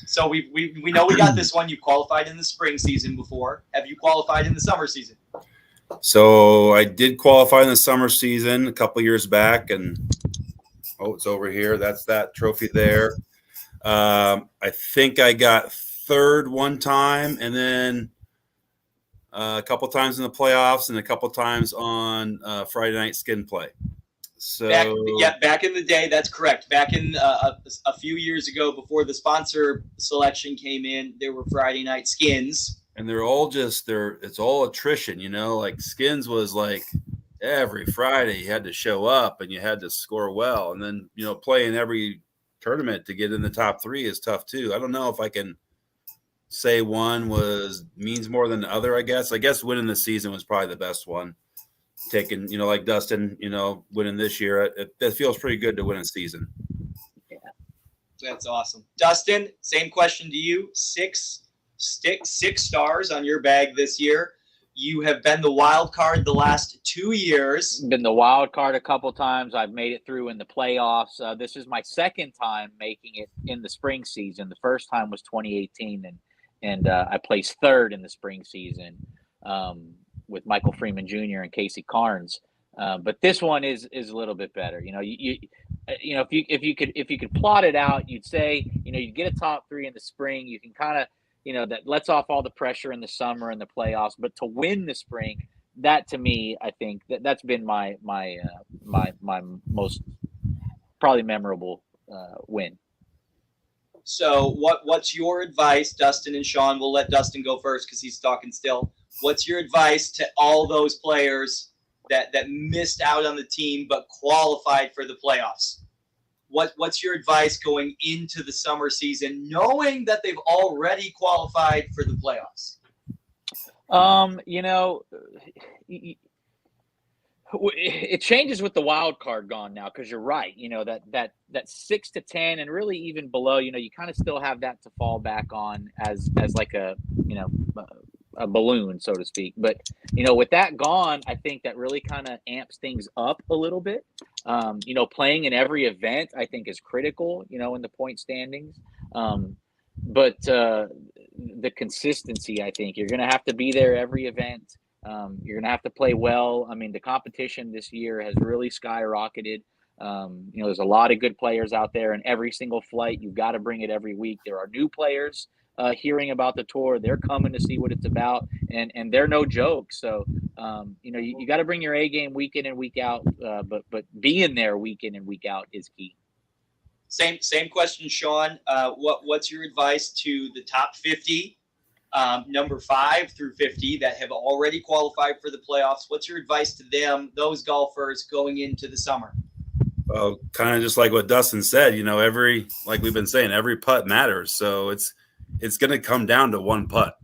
So we know we got this one. You qualified in the spring season before. Have you qualified in the summer season? So I did qualify in the summer season a couple years back, and it's over here. That's that trophy there. I think I got 3rd one time, and then a couple times in the playoffs and a couple times on Friday night skin play. So back in the day, that's correct. Back in a few years ago, before the sponsor selection came in, there were Friday night skins, and it's all attrition. Like skins was like every Friday you had to show up and you had to score well, and then playing every tournament to get in the top 3 is tough too. I don't know if I can say one means more than the other. I guess winning the season was probably the best one. Taking, like Dustin, winning this year, it feels pretty good to win a season. Yeah, that's awesome. Dustin, same question to you. 6 stars on your bag this year. You have been the wild card the last 2 years. Been the wild card a couple times. I've made it through in the playoffs. This is my 2nd time making it in the spring season. The first time was 2018, and I placed 3rd in the spring season with Michael Freeman Jr. and Casey Carnes. But this one is a little bit better. If you could plot it out, you'd say you get a top 3 in the spring. You can kind of that lets off all the pressure in the summer and the playoffs. But to win the spring, that to me, I think that's been my most probably memorable win. So what's your advice, Dustin and Sean? We'll let Dustin go first because he's talking still. What's your advice to all those players that missed out on the team but qualified for the playoffs? What's your advice going into the summer season, knowing that they've already qualified for the playoffs? It changes with the wild card gone now, because you're right. That 6 to 10 and really even below, you kind of still have that to fall back on as like a balloon, so to speak. But with that gone, I think that really kind of amps things up a little bit. Playing in every event, I think, is critical. In the point standings. But the consistency, I think you're going to have to be there every event. You're going to have to play well. I mean, the competition this year has really skyrocketed. There's a lot of good players out there, and every single flight, you've got to bring it every week. There are new players hearing about the tour. They're coming to see what it's about, and they're no joke. So, you got to bring your A game week in and week out, but being there week in and week out is key. Same question, Sean. What's your advice to the top 50, number 5 through 50 that have already qualified for the playoffs? What's your advice to them, those golfers going into the summer? Well, kind of just like what Dustin said, like we've been saying, every putt matters. So it's going to come down to one putt,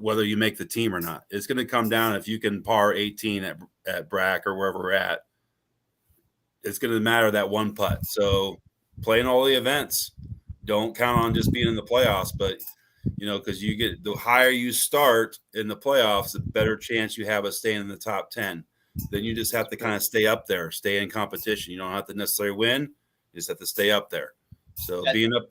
whether you make the team or not. It's going to come down if you can par 18 at Brack or wherever we're at. It's going to matter that one putt. So play in all the events. Don't count on just being in the playoffs, but because the higher you start in the playoffs, the better chance you have of staying in the top 10. Then you just have to kind of stay up there, stay in competition. You don't have to necessarily win. You just have to stay up there. So being up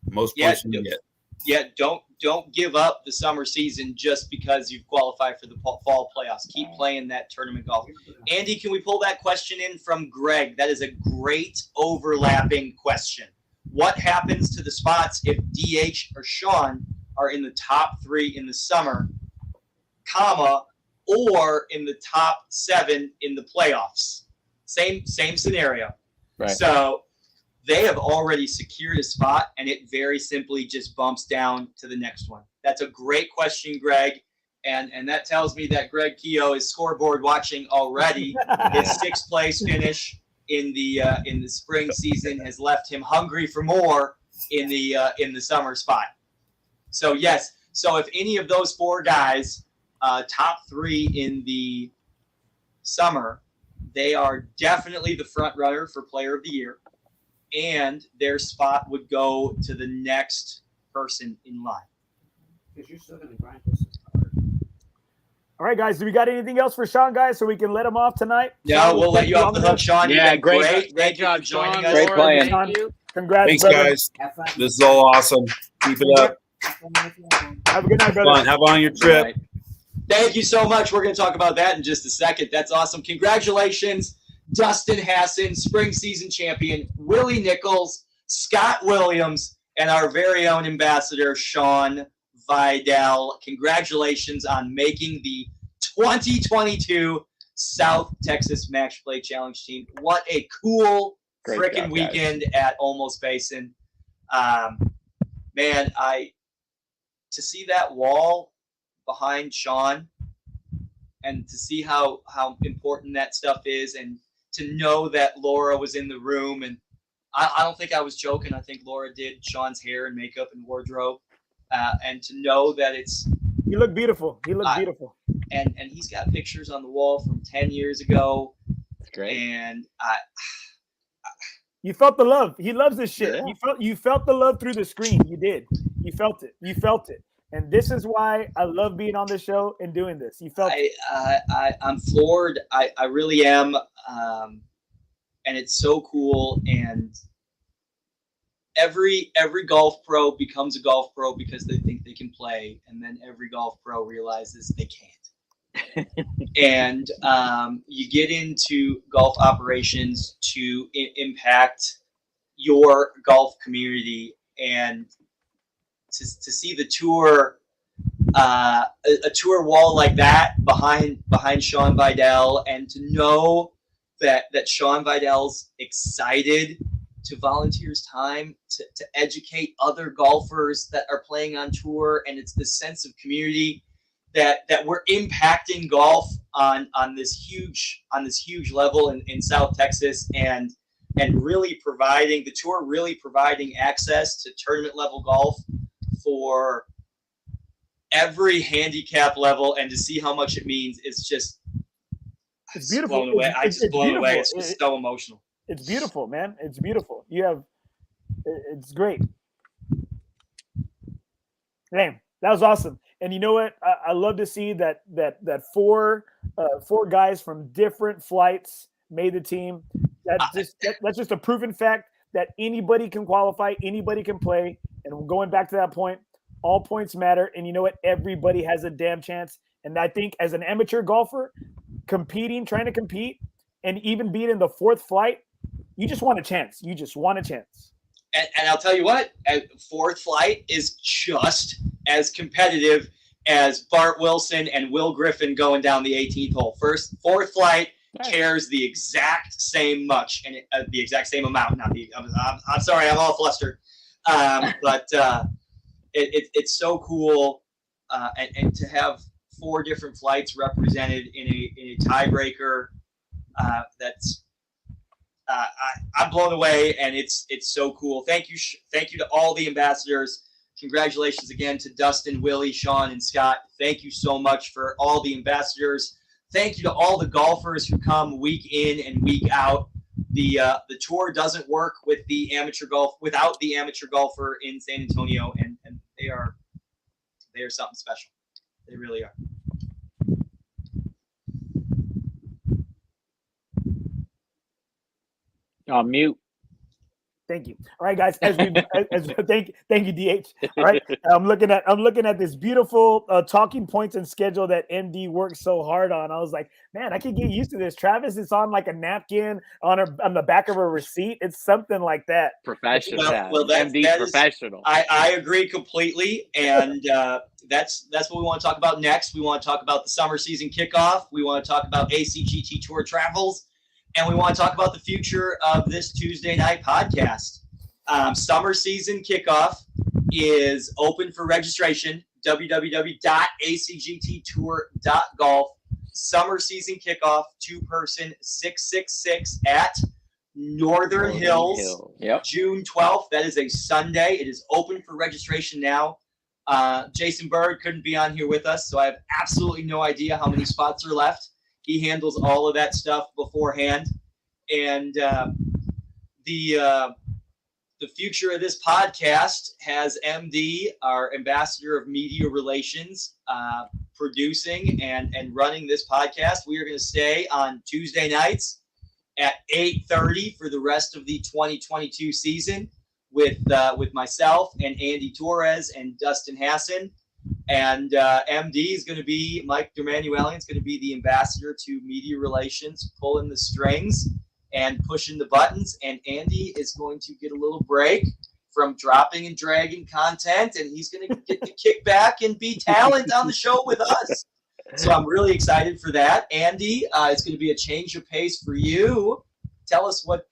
most points you get. Yeah, don't give up the summer season just because you've qualified for the fall playoffs. Keep playing that tournament golf. Andy, can we pull that question in from Greg? That is a great overlapping question. What happens to the spots if DH or Sean are in the top 3 in the summer, or in the top 7 in the playoffs? Same scenario. Right. So they have already secured a spot, and it very simply just bumps down to the next one. That's a great question, Greg. And that tells me that Greg Keogh is scoreboard watching already. His 6th place finish in the spring season has left him hungry for more in the summer spot. So yes. So if any of those 4 guys top 3 in the summer, they are definitely the front runner for Player of the Year, and their spot would go to the next person in line. Because you're still going to grind this. All right, guys. Do we got anything else for Sean, guys, so we can let him off tonight? No, we'll let you off the hook, Sean. Yeah, great job, joining Sean. us. Great playing. Thank you. Congrats, Thanks, brother. guys. This is all awesome. Keep it up. Have a good night, brother. Fun. Have on your trip. Right. Thank you so much. We're going to talk about that in just a second. That's awesome. Congratulations, Dustin Hassan, spring season champion, Willie Nichols, Scott Williams, and our very own ambassador, Sean Vidal. Congratulations on making the 2022 South Texas Match Play Challenge team. What a cool freaking weekend at Olmos Basin. Man, to see that wall behind Sean and to see how important that stuff is, and to know that Laura was in the room, and I don't think I was joking. I think Laura did Sean's hair and makeup and wardrobe, and to know that He looked beautiful. Beautiful. And he's got pictures on the wall from 10 years ago. That's great. And You felt the love. He loves this shit. Yeah. You felt the love through the screen. You did. You felt it. And this is why I love being on this show and doing this. You felt it. I'm floored. I really am. And it's so cool. And every golf pro becomes a golf pro because they think they can play, and then every golf pro realizes they can't. And you get into golf operations to impact your golf community, and to see the tour, a tour wall like that behind Sean Vidal, and to know that Sean Vidal's excited to volunteer his time to educate other golfers that are playing on tour, and it's this sense of community that we're impacting golf on this huge level in South Texas, and really providing the tour, really providing access to tournament level golf for every handicap level, and to see how much it means, it's beautiful. Blown away. I just blown away. It's just so emotional. It's beautiful, man. It's beautiful. It's great. Damn, that was awesome. And you know what? I love to see that four guys from different flights made the team. That's just a proven fact that anybody can qualify, anybody can play. And going back to that point, all points matter. And you know what? Everybody has a damn chance. And I think as an amateur golfer, trying to compete, and even being in the 4th flight, you just want a chance. And I'll tell you what, fourth flight is just as competitive as Bart Wilson and Will Griffin going down the 18th hole. Fourth flight cares the exact same much and the exact same amount. I'm sorry, I'm all flustered. But it's so cool, and to have 4 different flights represented in a tiebreaker. I'm blown away, and it's so cool. Thank you to all the ambassadors. Congratulations again to Dustin, Willie, Sean, and Scott. Thank you so much for all the ambassadors. Thank you to all the golfers who come week in and week out. The tour doesn't work with the amateur golf without the amateur golfer in San Antonio, and they are something special. They really are. On mute. Thank you. All right, guys. Thank you, DH. All right, I'm looking at this beautiful talking points and schedule that MD worked so hard on. I was like, man, I can get used to this. Travis, it's on like a napkin on the back of a receipt. It's something like that. Professional. Well, MD professional. I agree completely, and that's what we want to talk about next. We want to talk about the summer season kickoff. We want to talk about ACGT Tour travels. And we want to talk about the future of this Tuesday night podcast. Summer season kickoff is open for registration, www.acgttour.golf. Summer season kickoff, 2-person, 666 at Northern Hills, June 12th. That is a Sunday. It is open for registration now. Jason Bird couldn't be on here with us, so I have absolutely no idea how many spots are left. He handles all of that stuff beforehand. And the future of this podcast has MD, our ambassador of media relations, producing and running this podcast. We are going to stay on Tuesday nights at 8:30 for the rest of the 2022 season with myself and Andy Torres and Dustin Hassan. And MD is going to be, Mike DerManuelian is going to be the ambassador to media relations, pulling the strings and pushing the buttons. And Andy is going to get a little break from dropping and dragging content, and he's going to get to kick back and be talent on the show with us. So I'm really excited for that. Andy, it's going to be a change of pace for you. Tell us what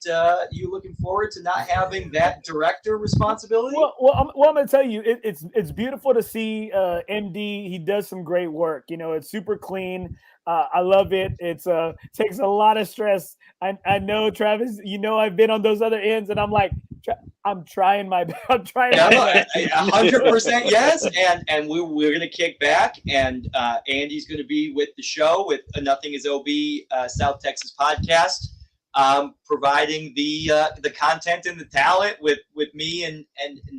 you're looking forward to not having that director responsibility. Well, I'm going to tell you, it's beautiful to see MD. He does some great work. You know, it's super clean. I love it. It's takes a lot of stress. I know, Travis. You know, I've been on those other ends, and I'm like, I'm trying my best. 100% yes. And we're going to kick back, and Andy's going to be with the show with a NothingisOB South Texas podcast. Providing the content and the talent with me and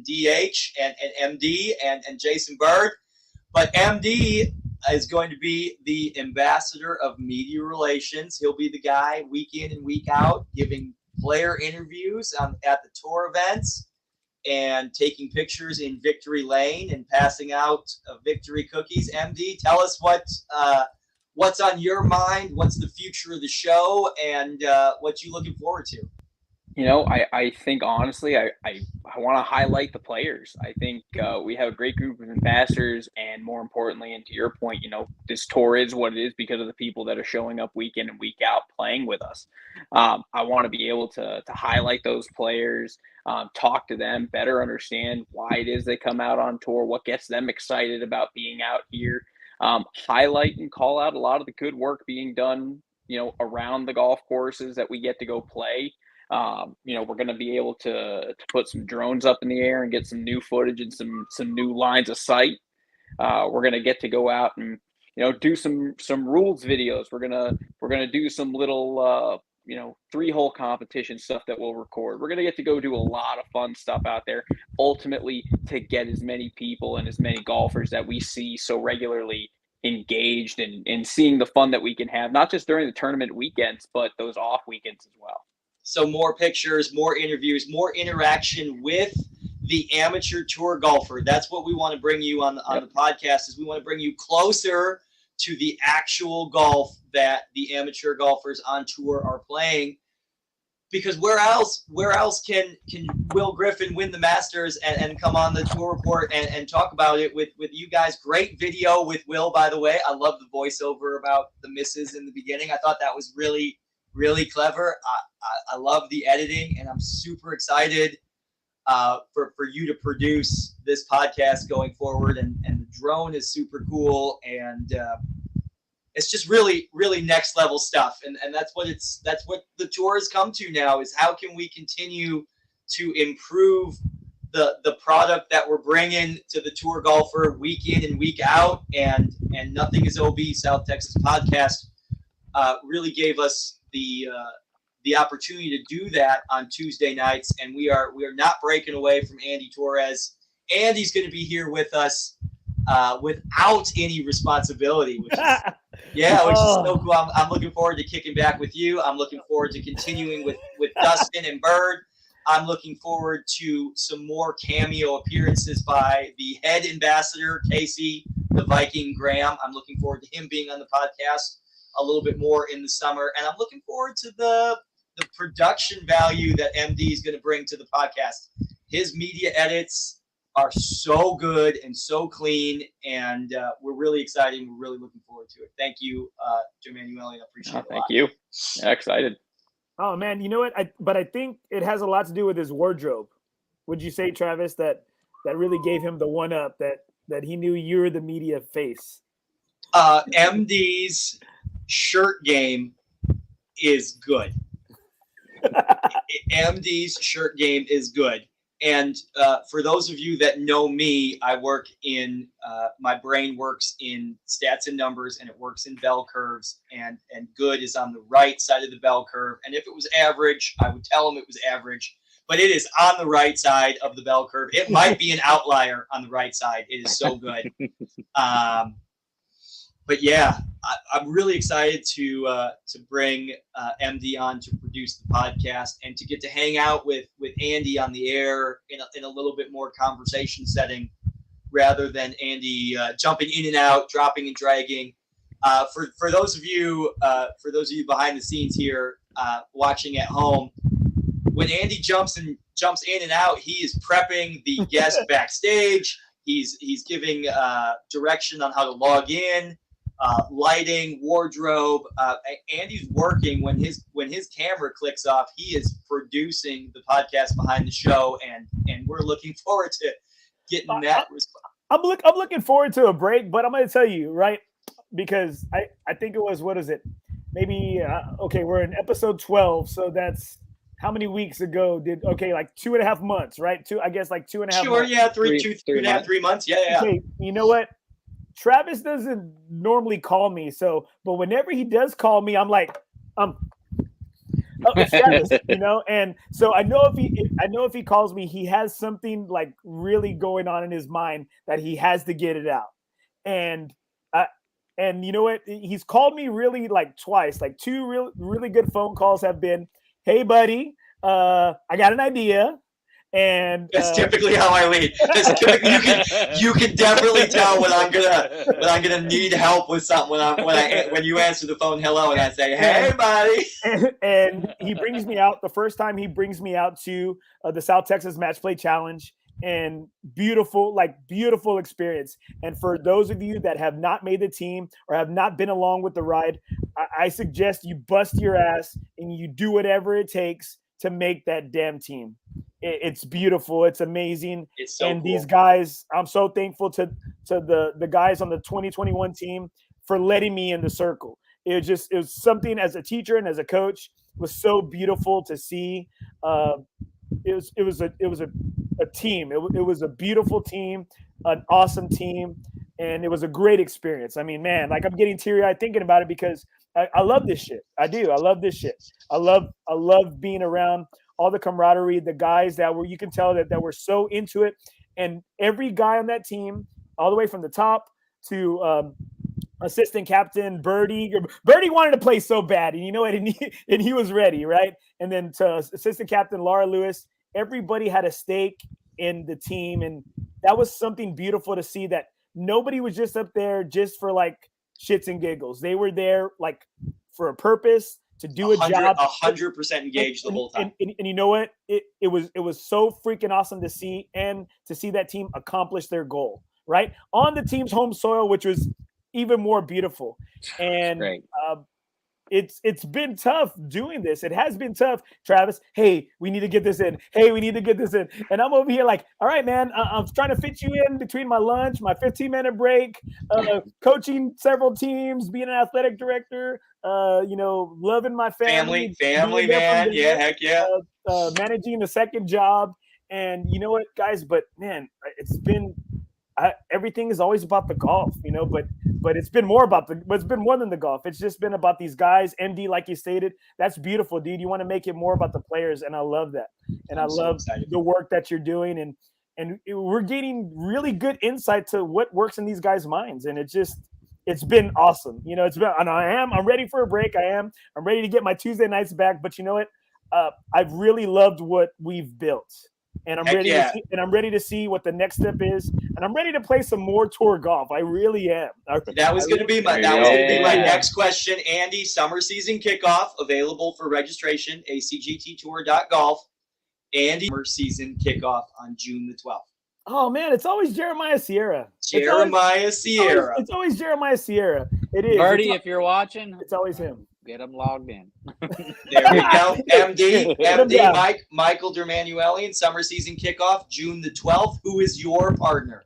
DH and MD and Jason Bird. But MD is going to be the ambassador of media relations. He'll be the guy week in and week out giving player interviews at the tour events and taking pictures in Victory Lane and passing out victory cookies. MD, tell us what's on your mind, what's the future of the show, and what you looking forward to. You know, I think honestly, I want to highlight the players. I think we have a great group of ambassadors, and more importantly, and to your point, you know, this tour is what it is because of the people that are showing up week in and week out playing with us. I want to be able to highlight those players, talk to them, better understand why it is they come out on tour, what gets them excited about being out here. Highlight and call out a lot of the good work being done, you know, around the golf courses that we get to go play. You know, we're going to be able to put some drones up in the air and get some new footage and some new lines of sight. We're going to get to go out and, you know, do some rules videos. We're going to do some little, you know, 3-hole competition stuff that we'll record. We're going to get to go do a lot of fun stuff out there, ultimately to get as many people and as many golfers that we see so regularly engaged and seeing the fun that we can have, not just during the tournament weekends, but those off weekends as well. So more pictures, more interviews, more interaction with the amateur tour golfer. That's what we want to bring you on the podcast, is we want to bring you closer to the actual golf that the amateur golfers on tour are playing. because where else can Will Griffin win the Masters and come on the tour report and talk about it with you guys? Great video with Will, by the way. I love the voiceover about the misses in the beginning. I thought that was really, really clever. I love the editing, and I'm super excited for you to produce this podcast going forward. And the drone is super cool, and it's just really, really next level stuff. And that's what the tour has come to now, is how can we continue to improve the product that we're bringing to the tour golfer week in and week out. And NothingisOB South Texas podcast really gave us the opportunity to do that on Tuesday nights. And we are not breaking away from Andy Torres. Andy's going to be here with us without any responsibility, which is so cool. I'm looking forward to kicking back with you. I'm looking forward to continuing with Dustin and Bird. I'm looking forward to some more cameo appearances by the head ambassador, Casey, the Viking Graham. I'm looking forward to him being on the podcast a little bit more in the summer. And I'm looking forward to the production value that MD is going to bring to the podcast. His media edits are so good and so clean, and we're really excited, and we're really looking forward to it. Thank you, DerManuelian. I appreciate it. Thank you. Yeah, excited. Oh man, you know what? But I think it has a lot to do with his wardrobe. Would you say, Travis, that really gave him the one up, that he knew you were the media face? MD's shirt game is good. MD's shirt game is good. And for those of you that know me, I work in my brain works in stats and numbers, and it works in bell curves, and good is on the right side of the bell curve. And if it was average, I would tell them it was average, but it is on the right side of the bell curve. It might be an outlier on the right side. It is so good. But yeah, I'm really excited to bring MD on to produce the podcast, and to get to hang out with Andy on the air in a little bit more conversation setting, rather than Andy jumping in and out, dropping and dragging. For those of you behind the scenes here watching at home, when Andy jumps in and out, he is prepping the guest backstage. He's giving direction on how to log in. Lighting, wardrobe. Andy's working when his camera clicks off. He is producing the podcast behind the show, and we're looking forward to getting that response. I'm looking forward to a break, but I'm going to tell you, right, because I think it was, what is it? Maybe we're in episode 12, so that's how many weeks ago like 2.5 months, right? 2.5 months. Sure, yeah, three and a half, 3 months. Yeah. Okay, you know what? Travis doesn't normally call me, but whenever he does call me, I'm like, it's Travis, you know. And so I know if he calls me, he has something like really going on in his mind that he has to get it out. And you know what? He's called me really like twice. Like 2 really good phone calls have been, "Hey, buddy, I got an idea." And that's typically how I lead. You can definitely tell when I'm gonna need help with something when you answer the phone, hello, and I say, "Hey, buddy." And he brings me out. The first time he brings me out to the South Texas Match Play Challenge, and beautiful experience. And for those of you that have not made the team or have not been along with the ride, I suggest you bust your ass and you do whatever it takes to make that damn team. It's beautiful. It's amazing. It's so and cool. These guys, I'm so thankful to the guys on the 2021 team for letting me in the circle. It was something, as a teacher and as a coach, was so beautiful to see. It was a team. It was a beautiful team, an awesome team, and it was a great experience. I mean, man, like I'm getting teary-eyed thinking about it, because I love this shit. I do. I love this shit. I love being around all the camaraderie, the guys you can tell that were so into it. And every guy on that team, all the way from the top to assistant captain Birdie wanted to play so bad, and you know what? And he was ready, right? And then to assistant captain Laura Lewis, everybody had a stake in the team, and that was something beautiful to see, that nobody was just up there just for like shits and giggles. They were there like for a purpose. to do a job. 100% engaged the whole time. And you know what? It was so freaking awesome to see, and to see that team accomplish their goal, right? On the team's home soil, which was even more beautiful. And it's been tough doing this. It has been tough, Travis. Hey, we need to get this in. Hey, we need to get this in. And I'm over here like, all right, man, I'm trying to fit you in between my lunch, my 15-minute break, coaching several teams, being an athletic director, loving my family man. Yeah, heck yeah. Managing a second job. And you know what, guys? But man, it's been everything is always about the golf, but it's been more than the golf. It's just been about these guys. MD, like you stated, that's beautiful, dude. You want to make it more about the players, and I love that. And I love the work that you're doing, and we're getting really good insight to what works in these guys' minds, and it's been awesome. I'm ready for a break. I'm ready to get my Tuesday nights back. But you know what? I've really loved what we've built. And I'm ready to see what the next step is. And I'm ready to play some more tour golf. I really am. That was going to be my next question, Andy. Summer season kickoff available for registration. ACGTtour.golf. Andy, summer season kickoff on June the 12th. Oh man, it's always Jeremiah Sierra. It's always Jeremiah Sierra. It is. Birdie, if you're watching, it's always him. Get them logged in. There we go. MD, Michael DerManuelian, summer season kickoff, June the 12th. Who is your partner?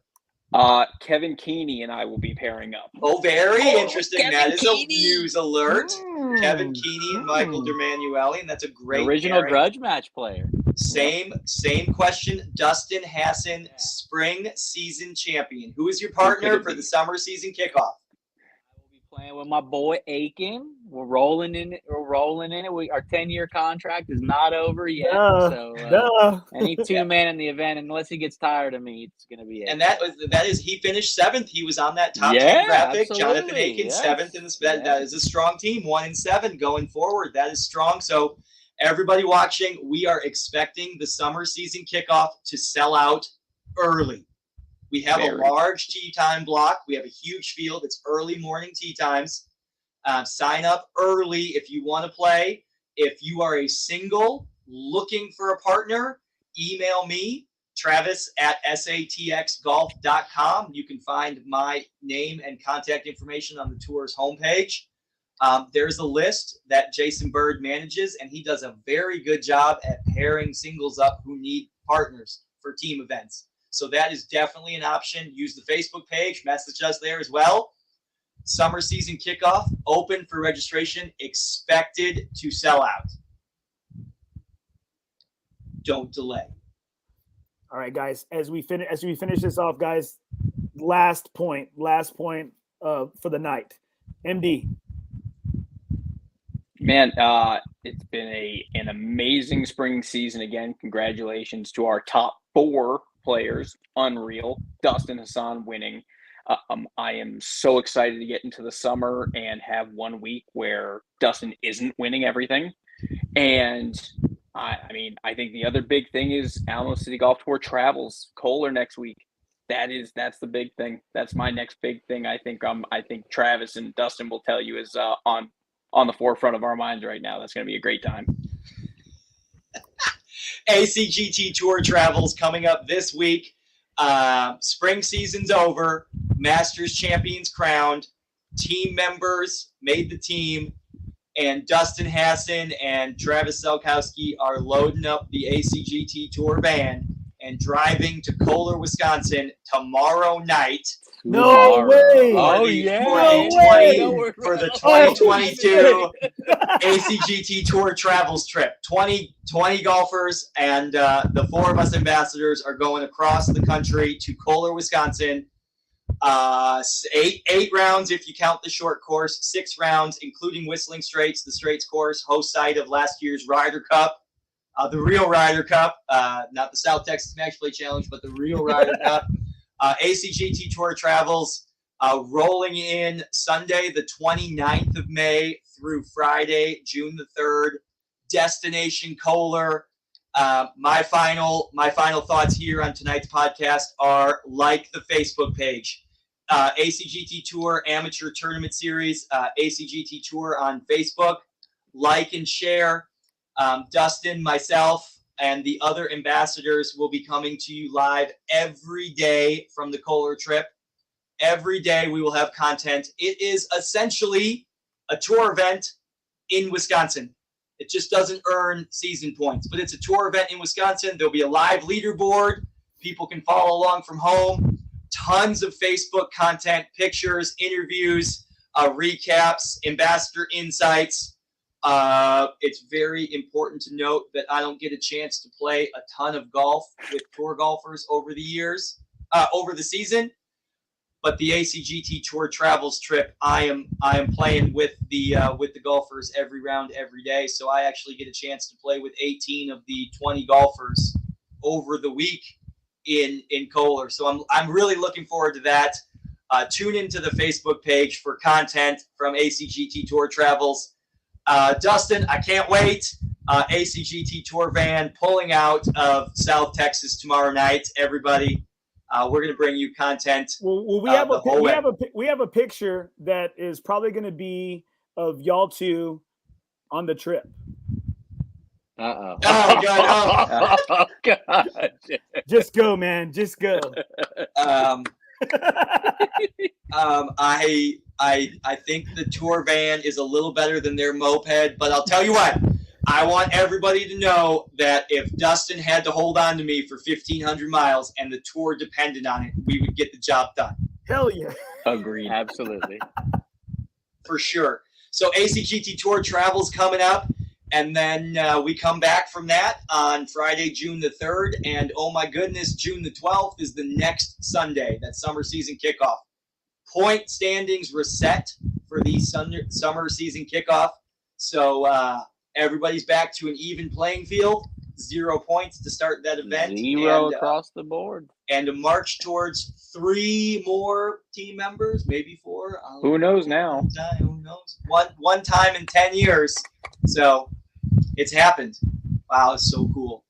Kevin Keeney and I will be pairing up. Oh, very interesting. Kevin that is Keeney. A news alert. Kevin Keeney and Michael DerManuelian. That's a great original pairing. Grudge Match player. Same question. Dustin Hassan, spring season champion. Who is your partner for the summer season kickoff? Playing with my boy Aiken. We're rolling in it. Our 10-year contract is not over yet. Any two-man in the event, unless he gets tired of me, it's going to be it. And that is he finished 7th. He was on that top 10 graphic. Absolutely. Jonathan Aiken, 7th in this. That is a strong team. 1-7 going forward. That is strong. So everybody watching, we are expecting the summer season kickoff to sell out early. We have a large tee time block. We have a huge field. It's early morning tee times. Sign up early if you want to play. If you are a single looking for a partner, email me, Travis at satxgolf.com. You can find my name and contact information on the tour's homepage. There's a list that Jason Bird manages, and he does a very good job at pairing singles up who need partners for team events. So that is definitely an option. Use the Facebook page, message us there as well. Summer season kickoff, open for registration, expected to sell out. Don't delay. All right, guys, as we finish this off, guys, last point for the night. MD. Man, it's been an amazing spring season again. Congratulations to our top 4 players. Unreal. Dustin, Hassan winning. I am so excited to get into the summer and have 1 week where Dustin isn't winning everything. And I think the other big thing is Alamo City Golf Tour travels Kohler next week. That's the big thing. That's my next big thing. I think Travis and Dustin will tell you is on the forefront of our minds right now. That's going to be a great time. ACGT Tour travels coming up this week. Spring season's over. Masters champions crowned. Team members made the team. And Dustin Hassan and Travis Salkowski are loading up the ACGT Tour van and driving to Kohler, Wisconsin tomorrow night. No way! For the 2022 ACGT Tour travels trip. 20 golfers, and the 4 of us ambassadors are going across the country to Kohler, Wisconsin. 8 rounds if you count the short course, 6 rounds, including Whistling Straits, the Straits course, host site of last year's Ryder Cup. The real Ryder Cup, not the South Texas Match Play Challenge, but the real Ryder Cup. ACGT Tour travels rolling in Sunday, the 29th of May through Friday, June the 3rd. Destination Kohler. My final thoughts here on tonight's podcast are like the Facebook page. ACGT Tour Amateur Tournament Series, ACGT Tour on Facebook. like and share. Dustin, myself, and the other ambassadors will be coming to you live every day from the Kohler trip. Every day we will have content. It is essentially a tour event in Wisconsin. It just doesn't earn season points, but it's a tour event in Wisconsin. There'll be a live leaderboard. People can follow along from home. Tons of Facebook content, pictures, interviews, recaps, ambassador insights. It's very important to note that I don't get a chance to play a ton of golf with tour golfers over the season. But the ACGT Tour Travels trip, I am playing with the golfers every round, every day. So I actually get a chance to play with 18 of the 20 golfers over the week in Kohler. So I'm really looking forward to that. Tune into the Facebook page for content from ACGT Tour Travels. Dustin, I can't wait. ACGT Tour van pulling out of South Texas tomorrow night. Everybody. We're going to bring you content. Well, we have a picture that is probably going to be of y'all two on the trip. Oh God! Oh God! Just go, man. Just go. I think the tour van is a little better than their moped, but I'll tell you what. I want everybody to know that if Dustin had to hold on to me for 1,500 miles and the tour depended on it, we would get the job done. Hell yeah. Agreed. Absolutely. For sure. So ACGT Tour Travels coming up, and then we come back from that on Friday, June the 3rd, and oh my goodness, June the 12th is the next Sunday, that summer season kickoff. Point standings reset for the summer season kickoff. So, everybody's back to an even playing field. 0 points to start that event. Zero across the board. And to march towards 3 more team members, maybe 4. Who knows now? Who knows? One time in 10 years. So it's happened. Wow, it's so cool.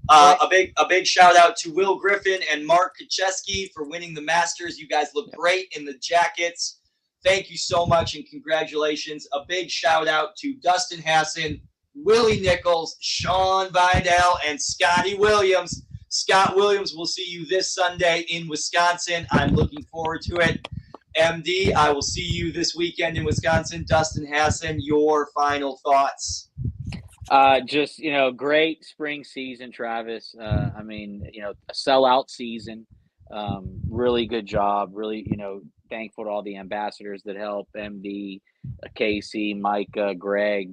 A big shout out to Will Griffin and Mark Kacheski for winning the Masters. You guys look great in the jackets. Thank you so much and congratulations. A big shout out to Dustin Hassan, Willie Nichols, Sean Vidal, and Scotty Williams. Scott Williams, we'll see you this Sunday in Wisconsin. I'm looking forward to it. MD, I will see you this weekend in Wisconsin. Dustin Hassan, your final thoughts. Just, great spring season, Travis. A sellout season. Really good job. Really, thankful to all the ambassadors that help, MD, Casey, Micah, Greg,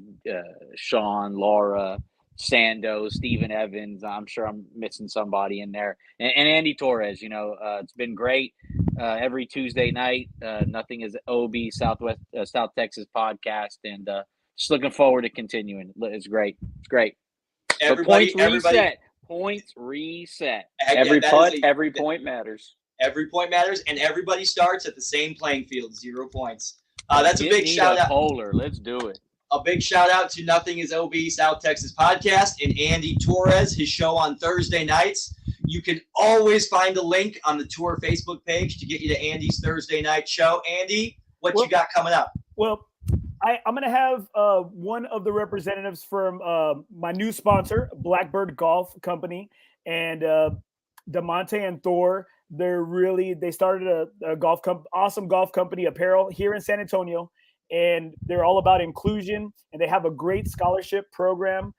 Sean, Laura, Sando, Stephen Evans. I'm sure I'm missing somebody in there. And Andy Torres, it's been great. Every Tuesday night, NothingisOB South Texas podcast, and just looking forward to continuing. It's great. It's great. Everybody, Points reset. Every putt, every point matters. Every point matters, and everybody starts at the same playing field, 0 points. That's a big shout out. Polar, let's do it. A big shout out to NothingisOB South Texas podcast and Andy Torres, his show on Thursday nights. You can always find a link on the tour Facebook page to get you to Andy's Thursday night show. Andy, what you got coming up? Well, I'm going to have one of the representatives from my new sponsor, Blackbird Golf Company, and DeMonte and Thor. They started a awesome golf company apparel here in San Antonio, and they're all about inclusion, and they have a great scholarship program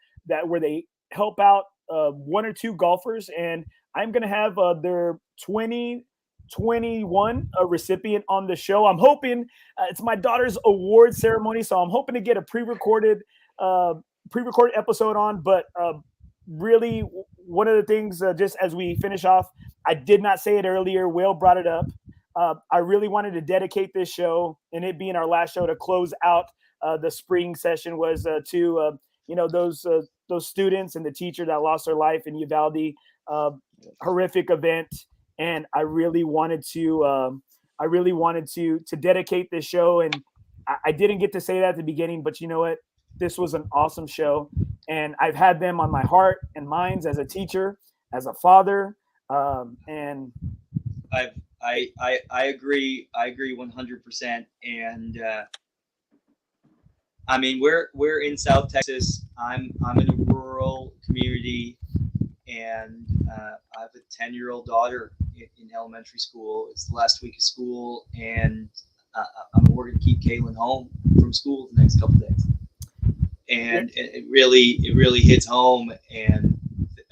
where they help out 1 or 2 golfers, and I'm going to have their 2021 recipient on the show. I'm hoping it's my daughter's award ceremony, so I'm hoping to get a pre-recorded episode on, but really one of the things, just as we finish off, I did not say it earlier. Will brought it up. I really wanted to dedicate this show, and it being our last show to close out the spring session, was to those students and the teacher that lost their life in Uvalde, horrific event. And I really wanted to dedicate this show. And I didn't get to say that at the beginning, but you know what? This was an awesome show, and I've had them on my heart and minds as a teacher, as a father, and I agree. I agree 100%. And I mean, we're in South Texas. I'm in a rural community, and I have a 10-year-old daughter in elementary school. It's the last week of school, and we're going to keep Kaylin home from school the next couple of days. And it really hits home. And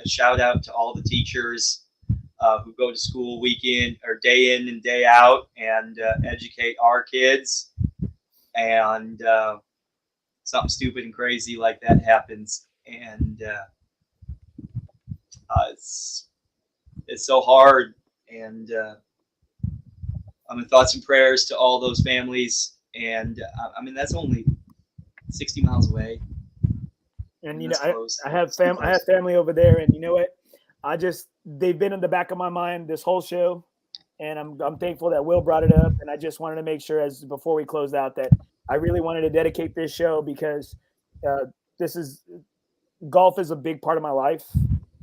a shout out to all the teachers who go to school weekend or day in and day out and educate our kids. And something stupid and crazy like that happens, and it's so hard. And I mean, thoughts and prayers to all those families. And I mean, that's only 60 miles away. And you know, I have family over there, and you know what? They've been in the back of my mind this whole show, and I'm thankful that Will brought it up. And I just wanted to make sure, before we close out, that I really wanted to dedicate this show because golf is a big part of my life.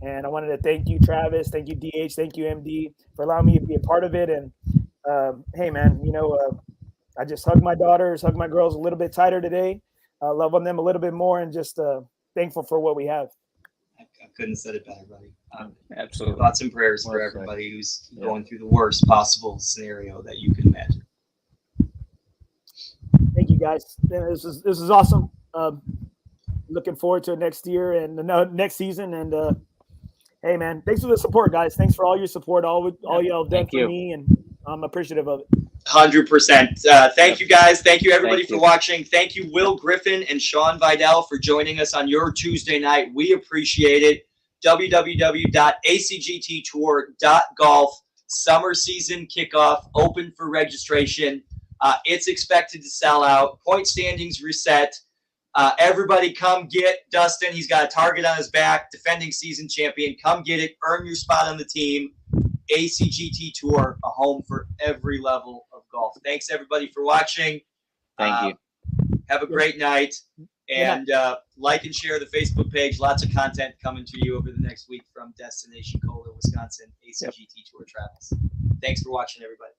And I wanted to thank you, Travis. Thank you, DH. Thank you, MD, for allowing me to be a part of it. And hey, man, you know, I just hugged my daughters, hugged my girls a little bit tighter today. Love on them a little bit more, and just thankful for what we have. I couldn't have said it better, buddy. Absolutely. Thoughts and prayers for everybody who's going through the worst possible scenario that you can imagine. Thank you, guys. This is awesome. Looking forward to next year and the next season. And hey, man, thanks for the support, guys. Thanks for all your support, all y'all done for me, and I'm appreciative of it. 100%. Thank you, guys. Thank you, everybody, for watching. Thank you, Will Griffin and Sean Vidal, for joining us on your Tuesday night. We appreciate it. www.acgttour.golf. Summer season kickoff, open for registration. It's expected to sell out. Point standings reset. Everybody come get Dustin. He's got a target on his back, defending season champion. Come get it. Earn your spot on the team. ACGT Tour, a home for every level of golf. Thanks, everybody, for watching. Thank you. Have a great night. And like and share the Facebook page. Lots of content coming to you over the next week from Destination Kohler, Wisconsin, ACGT Tour Travis. Thanks for watching, everybody.